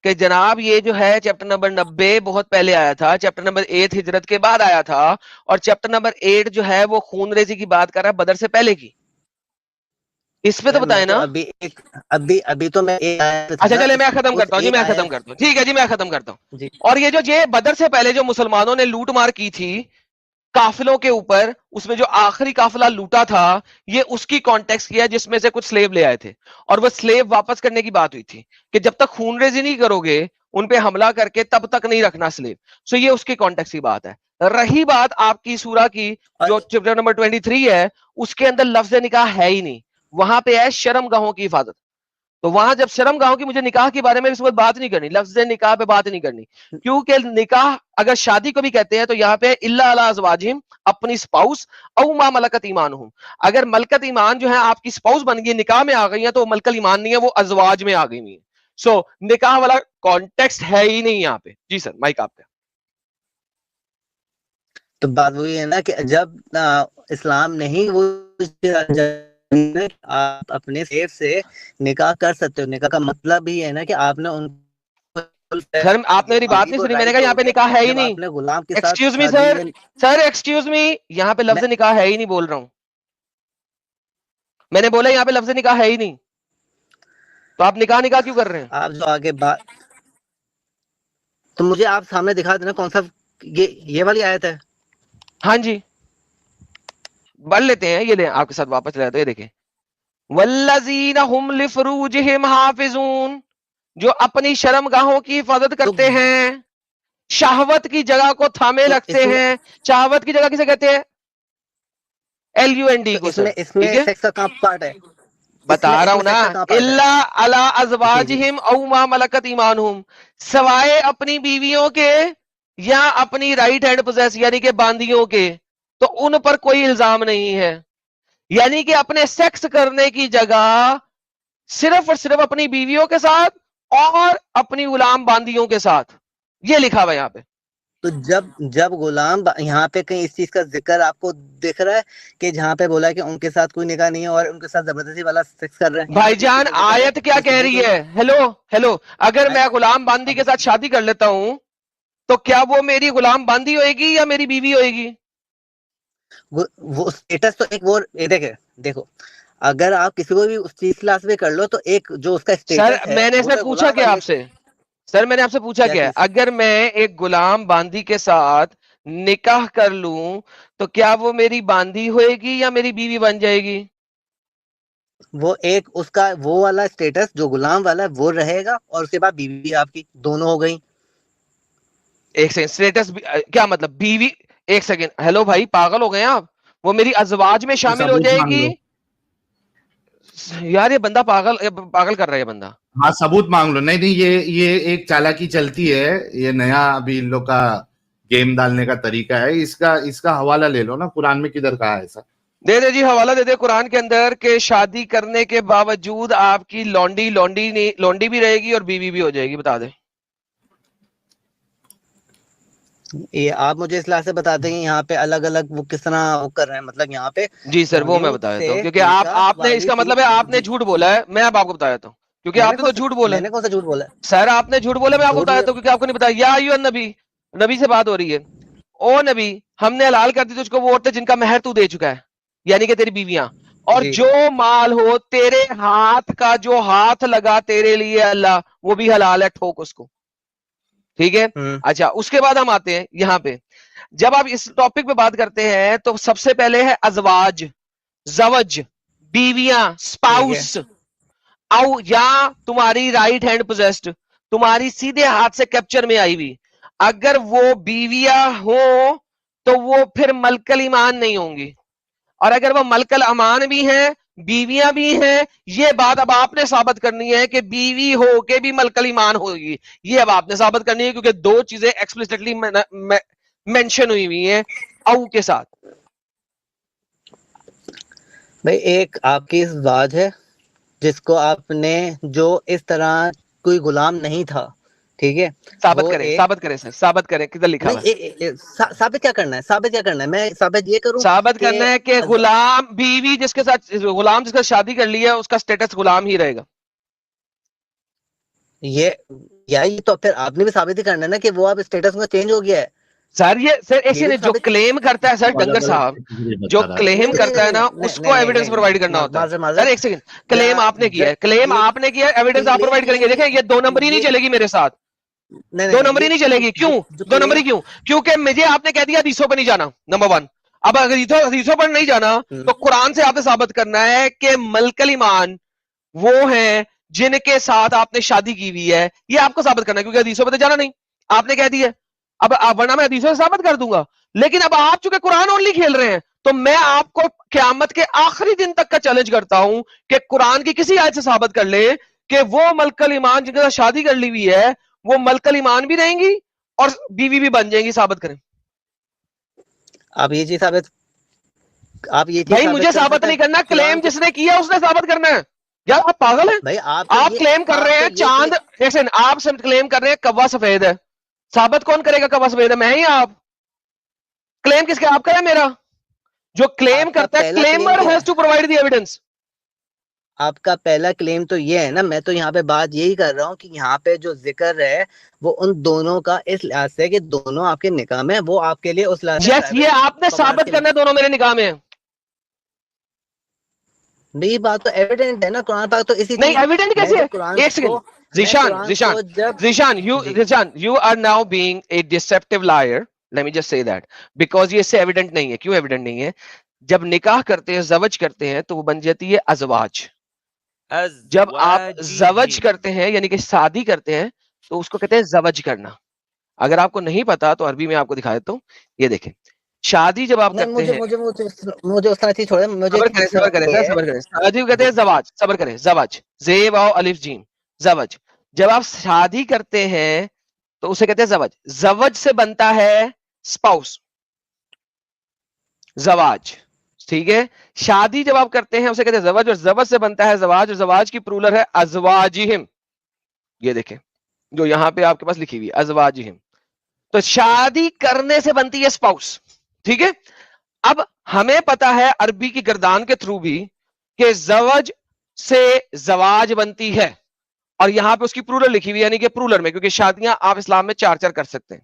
کہ جناب یہ جو ہے چیپٹر نمبر 90 بہت پہلے آیا تھا, چیپٹر نمبر 8 ہجرت کے بعد آیا تھا, اور چیپٹر نمبر 8 جو ہے وہ خون ریزی کی بات کر رہا ہے بدر سے پہلے کی. اس پہ تو بتائیں نا. ابھی تو میں اچھا چلے میں ختم کرتا ہوں جی, میں ختم کرتا ہوں, ٹھیک ہے جی میں ختم کرتا ہوں. اور یہ جو بدر سے پہلے جو مسلمانوں نے لوٹ مار کی تھی قافلوں کے اوپر, اس میں جو آخری قافلہ لوٹا تھا یہ اس کی کانٹیکس کیا جس میں سے کچھ سلیو لے آئے تھے, اور وہ سلیو واپس کرنے کی بات ہوئی تھی کہ جب تک خون ریزی نہیں کرو گے ان پہ حملہ کر کے تب تک نہیں رکھنا سلیو. سو یہ اس کی کانٹیکس کی بات ہے. رہی بات آپ کی سورہ کی جو چیپٹر نمبر 23 ہے, اس کے اندر لفظ نکاح ہے ہی نہیں, وہاں پہ ہے شرم گاہوں کی حفاظت. تو وہاں جب شرم گاہوں کی مجھے نکاح کے بارے میں اس وقت بات نہیں کرنی, لفظ نکاح پہ بات نہیں کرنی, کیونکہ نکاح اگر شادی کو بھی کہتے ہیں تو یہاں پہ الا علی ازواجہم, اپنی سپاؤس, او ما ملکت ایمانہم. اگر ملکت ایمان جو ہے آپ کی سپاؤس بن گئی, نکاح میں آ گئی ہیں, تو وہ ملکت ایمان نہیں ہے, وہ ازواج میں آ گئی ہیں. سو نکاح والا کانٹیکسٹ ہے ہی نہیں یہاں پہ. جی سر مائک آپ کا. تو بات وہی ہے نا کہ جب اسلام نہیں وہ آپ اپنے سیف سے نکاح کر سکتے ہو. نکاح کا مطلب ہی ہے نا کہ آپ نے ان سر آپ نے میری بات نہیں سنی, میں نے کہا یہاں پہ نکاح ہے ہی نہیں. اپنے غلام کے ساتھ ایکسکیوز می سر, سر ایکسکیوز می, یہاں پہ لفظ نکاح ہے ہی نہیں بول رہا ہوں میں نے بولا یہاں پہ لفظ نکاح ہے ہی نہیں, تو آپ نکاح کیوں کر رہے ہیں؟ آپ جو آگے بات تو مجھے آپ سامنے دکھا دینا کون سا یہ والی آیت ہے. ہاں جی بڑھ لیتے ہیں, یہ لیں آپ کے ساتھ واپس لے آتے ہیں. دیکھیں والذین هم لفروجہم حافظون, جو اپنی شرم گاہوں کی حفاظت کرتے ہیں, شہوت کی جگہ کو تھامے رکھتے ہیں. شہوت کی جگہ کسے کہتے ہیں؟ LUND کو سر, اس میں ٹھیک ہے سیکس کا کہاں پارٹ ہے؟ بتا رہا ہوں نا. الا علی ازواجہم او ما ملکت ایمانہم, سوائے اپنی بیویوں کے یا اپنی رائٹ ہینڈ پوزیس یعنی کہ باندیوں کے, تو ان پر کوئی الزام نہیں ہے. یعنی کہ اپنے سیکس کرنے کی جگہ صرف اور صرف اپنی بیویوں کے ساتھ اور اپنی غلام باندیوں کے ساتھ, یہ لکھا ہوا یہاں پہ. تو جب غلام یہاں پہ کہیں اس چیز کا ذکر آپ کو دکھ رہا ہے کہ جہاں پہ بولا ہے کہ ان کے ساتھ کوئی نکاح نہیں ہے اور ان کے ساتھ زبردستی والا سیکس کر رہے ہیں, بھائی جان آیت کیا کہہ رہی ہے؟ ہیلو اگر میں غلام باندی کے ساتھ شادی کر لیتا ہوں تو کیا وہ میری غلام باندی ہوئے گی یا میری بیوی ہوئے گی؟ وہ اسٹیٹس تو ایک وہ دیکھو, اگر آپ کسی کو بھی اس چیز کلاس میں کر لو تو ایک جو اس کا اسٹیٹس ہے میں نے سے پوچھا کیا آپ سے, سر میں نے آپ سے پوچھا کیا, اگر میں ایک غلام باندی کے ساتھ نکاح کر لوں تو کیا وہ میری باندی ہوئے گی یا میری بیوی بن جائے گی؟ وہ ایک اس کا وہ والا اسٹیٹس جو غلام والا ہے وہ رہے گا, اور اس کے بعد بیوی آپ کی دونوں ہو گئی. ایک سیکنڈ, اسٹیٹس کیا مطلب بیوی؟ ایک سیکنڈ, ہیلو بھائی پاگل ہو گئے آپ, وہ میری ازواج میں شامل ہو جائے گی؟ یار یہ بندہ پاگل کر رہا ہے بندہ. ہاں ثبوت مانگ لو. نہیں یہ ایک چالاکی چلتی ہے, یہ نیا ابھی ان لوگ کا گیم ڈالنے کا طریقہ ہے. اس کا حوالہ لے لو نا, قرآن میں کدھر کہا ہے ایسا؟ دے دے جی حوالہ دے دے قرآن کے اندر کہ شادی کرنے کے باوجود آپ کی لونڈی بھی رہے گی اور بیوی بھی ہو جائے گی, بتا دیں. یہ آپ مجھے اس لحاظ سے بتا دیں یہاں پہ الگ الگ وہ کس طرح وہ کر رہے ہیں, مطلب یہاں پہ جی سر وہ میں بتا دیتا ہوں, کیونکہ آپ نے اس کا مطلب ہے آپ نے جھوٹ بولا ہے. میں اب آپ کو بتا دیتا ہوں کیونکہ آپ نے تو جھوٹ بولا. میں نے کون سا جھوٹ بولا سر آپ نے جھوٹ بولا, میں آپ کو بتا دیتا ہوں کیونکہ آپ کو نہیں بتایا. یا ایھا النبی, نبی سے بات ہو رہی ہے. او نبی, ہم نے حلال کر دی تجھ کو وہ عورتیں جن کا مہر تو دے چکا ہے, یعنی کہ تیری بیویاں, اور جو مال ہو تیرے ہاتھ کا, جو ہاتھ لگا تیرے لیے اللہ, وہ بھی حلال ہے, ٹھوک اس کو, ٹھیک ہے. اچھا اس کے بعد ہم آتے ہیں یہاں پہ, جب آپ اس ٹاپک پہ بات کرتے ہیں تو سب سے پہلے ہے ازواج, زوج, بیویاں, سپاؤس, او یا تمہاری رائٹ ہینڈ پوزیسڈ, تمہاری سیدھے ہاتھ سے کیپچر میں آئی ہوئی. اگر وہ بیویاں ہوں تو وہ پھر ملکل ایمان نہیں ہوں گی, اور اگر وہ ملکل امان بھی ہیں, بیویاں بھی ہیں, یہ بات اب آپ نے ثابت کرنی ہے کہ بیوی ہو کے بھی ملکل ایمان ہوگی. یہ اب آپ نے ثابت کرنی ہے کیونکہ دو چیزیں ایکسپلسٹلی مینشن ہوئی ہوئی ہیں او کے ساتھ. بھائی ایک آپ کی ازواج ہے جس کو آپ نے جو اس طرح کوئی غلام نہیں تھا, ٹھیک ہے, ثابت کریں, ثابت کریں سر, ثابت کریں, کدھر لکھا ہوا ہے؟ نہیں, ثابت کیا کرنا ہے, ثابت کیا کرنا ہے, میں ثابت یہ کروں, ثابت کرنا ہے کہ غلام بیوی جس کے ساتھ, غلام جس کے ساتھ شادی کر لی ہے اس کا سٹیٹس غلام ہی رہے گا. یہ تو پھر آپ نے بھی ثابت ہی کرنا ہے نا کہ وہ اب اسٹیٹس میں چینج ہو گیا ہے. سر یہ سر ایسے نہیں, جو کلیم کرتا ہے سر ڈنگر صاحب, جو کلیم کرتا ہے نا اس کو ایویڈنس پرووائڈ کرنا ہوتا ہے. سر ایک سیکنڈ, کلیم آپ نے کیا ہے, کلیم آپ نے کیا ہے, ایویڈنس آپ پرووائڈ کریں گے. دیکھیں یہ 2 نمبر ہی نہیں چلے گی میرے ساتھ, 2 نمبر ہی نہیں چلے گی. کیوں 2 نمبر ہی کیوں؟ کیونکہ مجھے آپ نے کہہ دیا حدیثوں پہ نہیں جانا, نمبر 1. اب اگر حدیثوں پر نہیں جانا تو قرآن سے آپ نے ثابت کرنا ہے کہ ملک الایمان وہ ہیں جن کے ساتھ آپ نے شادی کی ہوئی ہے, یہ آپ کو ثابت کرنا ہے, کیونکہ حدیثوں پہ تو جانا نہیں, آپ نے کہہ دیا. اب ورنہ میں حدیثوں سے ثابت کر دوں گا, لیکن اب آپ چونکہ قرآن اونلی کھیل رہے ہیں تو میں آپ کو قیامت کے آخری دن تک کا چیلنج کرتا ہوں کہ قرآن کی کسی آیت سے ثابت کر لے کہ وہ ملک الایمان جن کے ساتھ شادی کر لی ہوئی ہے وہ ملک الایمان بھی رہیں گی اور بیوی بھی بن جائیں گی. ثابت کریں. آپ یہ چیز ثابت, آپ یہ چیز بھائی مجھے ثابت نہیں کرنا, کلیم جس نے کیا اس نے ثابت کرنا ہے. یار آپ پاگل ہیں, بھائی آپ کلیم کر رہے ہیں چاند, آپ سے کلیم کر رہے ہیں کوا سفید ہے, ثابت کون کرے گا کوا سفید ہے؟ میں ہی آپ. کلیم کس کا, آپ کا ہے میرا؟ جو کلیم کرتا ہے claimer has to provide the evidence. آپ کا پہلا کلیم تو یہ ہے نا, میں تو یہاں پہ بات یہی کر رہا ہوں کہ یہاں پہ جو ذکر ہے وہ ان دونوں کا اس لحاظ سے کہ دونوں آپ کے نکاح میں, وہ آپ کے لیے اس لحاظ سے یس, یہ آپ نے ثابت کرنا ہے دونوں میرے نکاح میں. نہیں, بات تو ایویڈنٹ ہے نا, قرآن پاک تو اسی نہیں ایویڈنٹ کیسے ہے؟ ایک second, Zishan, you are now being a deceptive liar. Let me just say that. Because یہ اس سے ایویڈنٹ نہیں ہے. کیوں ایویڈنٹ نہیں ہے؟ جب نکاح کرتے ہیں, زوج کرتے ہیں تو وہ بن جاتی ہے ازواج. جب آپ زوج کرتے ہیں یعنی کہ شادی کرتے ہیں تو اس کو کہتے ہیں زوج کرنا. اگر آپ کو نہیں پتا تو عربی میں آپ کو دکھا دیتا ہوں, یہ دیکھیں. شادی جب آپ کرتے ہیں, مجھے اس طرح چیز چھوڑے, صبر کریں, شادی کو کہتے ہیں زواج. صبر کریں, زواج, زے واو الف جیم, زوج. جب آپ شادی کرتے ہیں تو اسے کہتے ہیں زوج. زوج سے بنتا ہے اسپاؤس, زواج, ٹھیک ہے. شادی جب آپ کرتے ہیں اسے کہتے ہیں زوج, اور زوج سے بنتا ہے زواج, اور زواج کی پرولر ہے ازواجہم. یہ دیکھیں جو یہاں پہ آپ کے پاس لکھی ہوئی ازواجہم. تو شادی کرنے سے بنتی ہے اسپاؤس, ٹھیک ہے. اب ہمیں پتا ہے عربی کی گردان کے تھرو بھی کہ زوج سے زواج بنتی ہے, اور یہاں پہ اس کی پرولر لکھی ہوئی, یعنی کہ پرولر میں, کیونکہ شادیاں آپ اسلام میں 4 کر سکتے ہیں.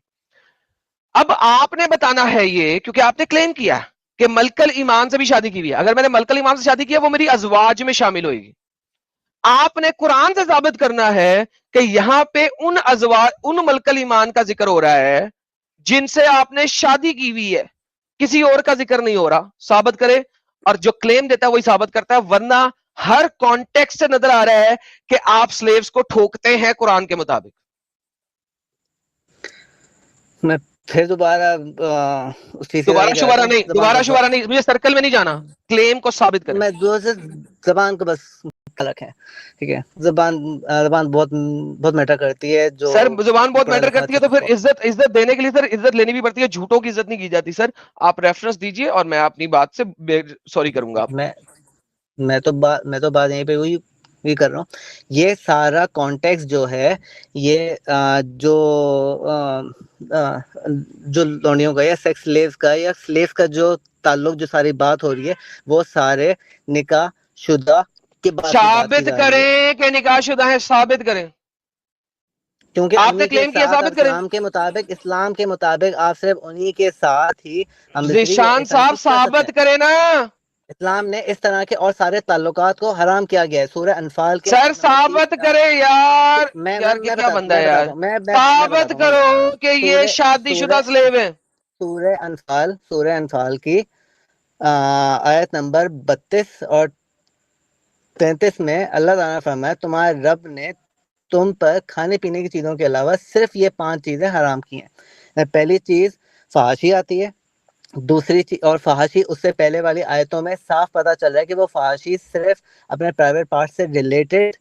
اب آپ نے بتانا ہے یہ, کیونکہ آپ نے کلیم کیا کہ ملک الایمان سے بھی شادی کی ہوئی ہے. اگر میں نے ملک الایمان سے شادی کیا وہ میری ازواج میں شامل ہوئے گی. آپ نے قرآن سے ثابت کرنا ہے کہ یہاں پہ ان ازواج, ان ملک الایمان کا ذکر ہو رہا ہے جن سے آپ نے شادی کی ہوئی ہے, کسی اور کا ذکر نہیں ہو رہا. ثابت کرے, اور جو کلیم دیتا ہے وہی ثابت کرتا ہے, ورنہ ہر کانٹیکسٹ سے نظر آ رہا ہے کہ آپ سلیوز کو ٹھوکتے ہیں قرآن کے مطابق. میں پھر دوبارہ شبارہ نہیں, مجھے سرکل میں نہیں جانا, کلیم کو ثابت کریں. میں زبان کو بس الگ ہے, ٹھیک ہے. زبان بہت میٹر کرتی ہے. جو سر زبان بہت میٹر کرتی ہے تو پھر عزت دینے کے لیے سر عزت لینی بھی پڑتی ہے. جھوٹوں کی عزت نہیں کی جاتی. سر آپ ریفرنس دیجئے اور میں اپنی بات سے سوری کروں گا. میں تو بات یہیں پہ وہی کر رہا ہوں. یہ سارا کانٹیکس جو ہے, یہ جو لونڈیوں کا یا سیکس سلیوز کا یا سلیوز کا جو تعلق, جو ساری بات ہو رہی ہے, وہ سارے نکاح شدہ کے بعد ثابت کریں کہ نکاح شدہ ہے, ثابت کریں. کیونکہ آپ نے کلیم کیا, ثابت کریں. اسلام کے مطابق آپ صرف انہی کے ساتھ ہی ذیشان صاحب ثابت کریں نا. اسلام نے اس طرح کے اور سارے تعلقات کو حرام کیا گیا ہے. سورہ انفال کے سر ثابت کرے یار, کیا بندہ ہے یار, ثابت کرو کہ یہ شادی شدہ سلیو ہے. سورہ انفال کی آیت نمبر 32 اور 33 میں اللہ تعالیٰ نے فرمایا, تمہارے رب نے تم پر کھانے پینے کی چیزوں کے علاوہ صرف یہ 5 چیزیں حرام کی ہیں. پہلی چیز فحاشی آتی ہے, دوسری چیز, اور فحاشی اس سے پہلے والی آیتوں میں صاف پتہ چل رہا ہے کہ وہ فحاشی صرف اپنے پرائیویٹ پارٹ سے ریلیٹڈ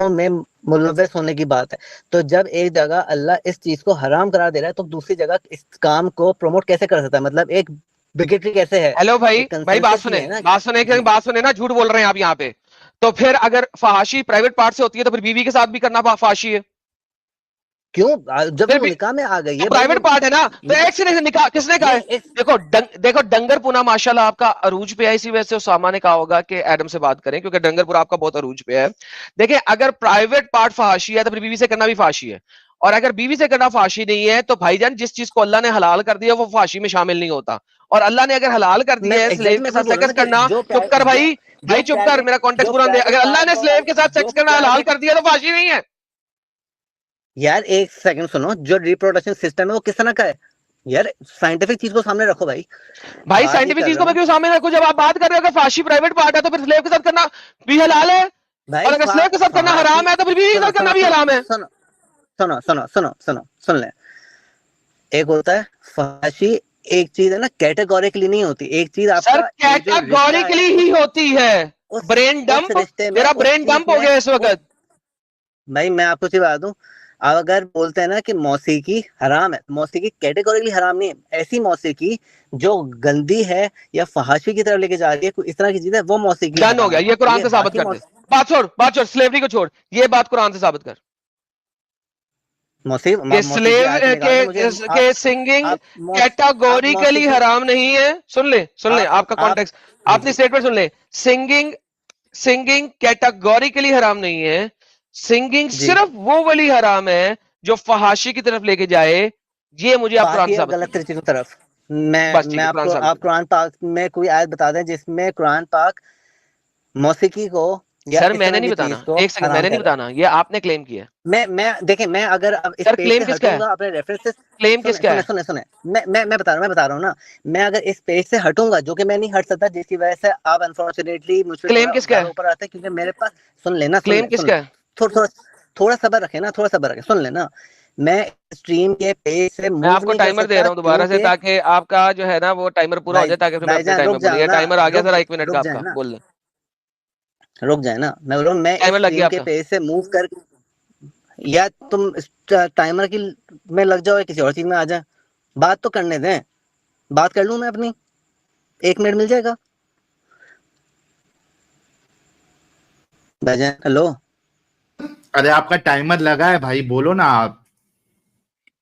میں ملوث ہونے کی بات ہے. تو جب ایک جگہ اللہ اس چیز کو حرام قرار دے رہا ہے تو دوسری جگہ اس کام کو پروموٹ کیسے کر سکتا ہے؟ مطلب ایک بگیٹری کیسے ہے؟ ہیلو بھائی بات سنیں نا, جھوٹ بول رہے ہیں آپ یہاں پہ. تو پھر اگر فحاشی پرائیویٹ پارٹ سے ہوتی ہے تو پھر بیوی کے ساتھ بھی کرنا فحاشی ہے. کیوں جب پھر وہ بھی نکاح میں آ گئی ہے پرائیویٹ پارٹ ہے نا, تو ایک سے نکاح کس نے کہا ہے؟ دیکھو ڈنگر پونا ماشاءاللہ آپ کا عروج پہ ہے, اسی وجہ سے اسامہ نے کہا ہوگا کہ ایڈم سے بات کریں, کیونکہ ڈنگر پورا آپ کا بہت عروج پہ ہے. دیکھیں اگر پرائیویٹ پارٹ فحاشی ہے تو پھر بیوی سے کرنا بھی فحاشی ہے, اور اگر بیوی سے کرنا فحاشی نہیں ہے تو بھائی جان جس چیز کو اللہ نے حلال کر دیا وہ فحاشی میں شامل نہیں ہوتا, اور اللہ نے اگر حلال کر دیا ہے سلیو کے ساتھ سیکس کرنا, چپ کر بھائی چپ کر, میرا کانٹیکٹ پورا دے, اگر اللہ نے سلیو کے ساتھ سیکس کرنا حلال کر دیا تو فحاشی نہیں ہے. یار ایک سیکنڈ سنو, جو ریپروڈکشن سسٹم ہے وہ کس طرح کا ہے یار, سائنٹیفک چیز کو سامنے رکھو بھائی. بھائی سائنٹیفک چیز کو میں کیوں سامنے رکھوں, جب آپ بات کر رہے ہو کہ فحاشی پرائیویٹ پارٹ ہے تو پھر سلیو کے ساتھ کرنا بھی حلال ہے, اور اگر سلیو کے ساتھ کرنا حرام ہے تو پھر بیوی کے ساتھ کرنا بھی حرام ہے. سن لیں, ایک ہوتا ہے فحاشی, ایک چیز ہے نا کیٹیگوریکلی نہیں ہوتی, ایک چیز آپ سر کا کیٹاگوریکلی ہی ہوتی ہے. برین ڈمپ, تیرا برین ڈمپ ہو گیا اس وقت. بھائی میں آپ کو چیز بتا دوں, آپ اگر بولتے ہیں نا کہ موسیقی حرام ہے, موسیقی کیٹیگوریکلی حرام نہیں ہے, ایسی موسیقی جو گندی ہے یا فحاشی کی طرف لے کے جا رہی ہے, کوئی اس طرح کی چیز ہے, وہ موسیقی ڈن ہو گیا, یہ قرآن سے ثابت کر دے. بات چھوڑ سلیوری کو چھوڑ, یہ بات قرآن سے ثابت کر. کہ سنگنگ کیٹاگوریکلی حرام نہیں ہے. سن لیں آپ کا کانٹیکسٹ, آپ نے اسٹیٹمنٹ سن لیں. سنگنگ کیٹاگوریکلی حرام نہیں ہے, سنگنگ صرف وہ والی حرام ہے جو فحاشی کی طرف لے کے جائے. یہ مجھے آپ قرآن سے ثابت غلط طریقے کی طرف میں آپ قرآن پاک میں کوئی آیت بتا دیں جس میں قرآن پاک موسیقی کو, سر میں نے نہیں بتانا, ایک سیکنڈ, میں نے نہیں بتانا, یہ آپ نے کلیم کیا. میں دیکھیں, میں اگر اس پیج سے ہٹوں گا اپنے ریفرنس, کلیم کس کا ہے؟ سنیں میں بتا رہا ہوں نا, میں اگر اس پیج سے ہٹوں گا, جو کہ میں نہیں ہٹ سکتا, جس کی وجہ سے آپ انفارچونیٹلی مجھ پہ زیادہ اوپر آتے ہیں, کیونکہ میرے پاس سن لینا, تھوڑا صبر رکھے نا, تھوڑا صبر رکھے, سن لینا. میں اسٹریم کے پیج سے میں آپ کو ٹائمر دے رہا ہوں دوبارہ سے, تاکہ آپ کا جو ہے نا وہ ٹائمر پورا ہو جائے, تاکہ پھر میں اپنے ٹائم میں بولوں. یہ ٹائمر آ گیا سر 1 منٹ کا آپ کا, بول لیں. رک جائے نا, میں بول رہا ہوں میں اس اسٹریم کے پیج سے موو کر, یا تم ٹائمر کی میں لگ جاؤ, کسی اور چیز میں آ جائیں, بات تو کرنے دیں, بات کر لوں میں اپنی, 1 منٹ مل جائے گا بھائی جان. ہلو, ارے آپ کا ٹائمر لگا ہے بھائی, بولو نا آپ.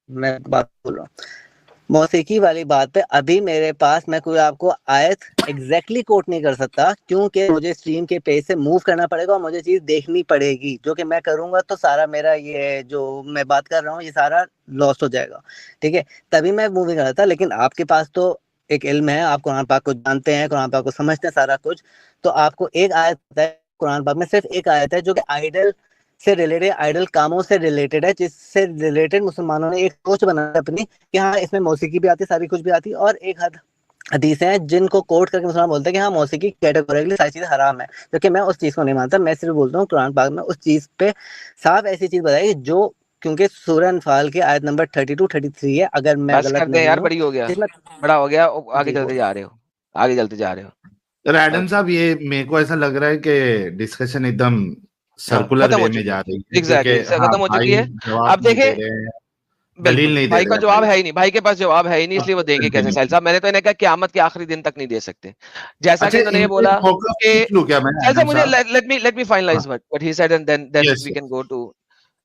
میں بات بول رہا ہوں موسیقی والی بات پہ. ابھی میرے پاس میں کوئی آپ کو آیت ایگزیکٹلی کوٹ نہیں کر سکتا, کیونکہ مجھے اسٹریم کے پیج سے موو کرنا پڑے گا, اور مجھے چیز دیکھنی پڑے گی, جو کہ میں کروں گا تو سارا میرا یہ جو میں بات کر رہا ہوں یہ سارا لاس ہو جائے گا, ٹھیک ہے, تبھی میں موو کر رہا تھا. لیکن آپ کے پاس تو ایک علم ہے, آپ قرآن پاک کو جانتے ہیں, قرآن پاک کو سمجھتے ہیں سارا کچھ, تو آپ کو ایک آیت پتہ ہے قرآن پاک میں, صرف ایک آیت ہے جو کہ آئیڈل سے ریلیٹڈ, آئیڈل کاموں سے ریلیٹڈ ہے, جس سے ریلیٹڈ مسلمانوں نے ایک سوچ بنایا اپنی کہ ہاں اس میں موسیقی بھی آتی, ساری کچھ بھی آتی. اور ایک حدیثیں ہیں جن کو کوٹ کر کے مسلمان بولتے ہیں کہ ہاں موسیقی کیٹیگوریکلی ساری چیزیں حرام ہے, کیونکہ میں اس چیز کو نہیں مانتا. میں صرف بولتا ہوں قرآن پاک میں اس چیز پہ صاف ایسی چیز بتائی جو, کیونکہ سورہ انفال کے آیت نمبر 32-33 ہے, اگر میں بس غلط کر دیں نہیں یار, ہوں, بڑی ہو گیا, بڑا ہو گیا, آگے چلتے جا رہے ہو. ایڈم صاحب, یہ میرے کو ایسا لگ رہا ہے کہ ڈسکشن ایک دم سرکولر وے میں جا رہی ہے, ایگزیکٹلی ختم ہو چکی ہے. جواب اب نہیں دیکھیں, دے رہے ہیں, بالکل دلیل نہیں بھائی دے کا رہے جواب ہے ہی نہیں, بھائی کے پاس جواب ہے ہی نہیں, اس لیے وہ دیں گے کیسے ساحل صاحب. میں نے تو انہیں کہا قیامت کے آخری دن تک نہیں دے سکتے, جیسا کہ انہوں نے یہ بولا کہ مجھے let me finalize what he said and then we can go to.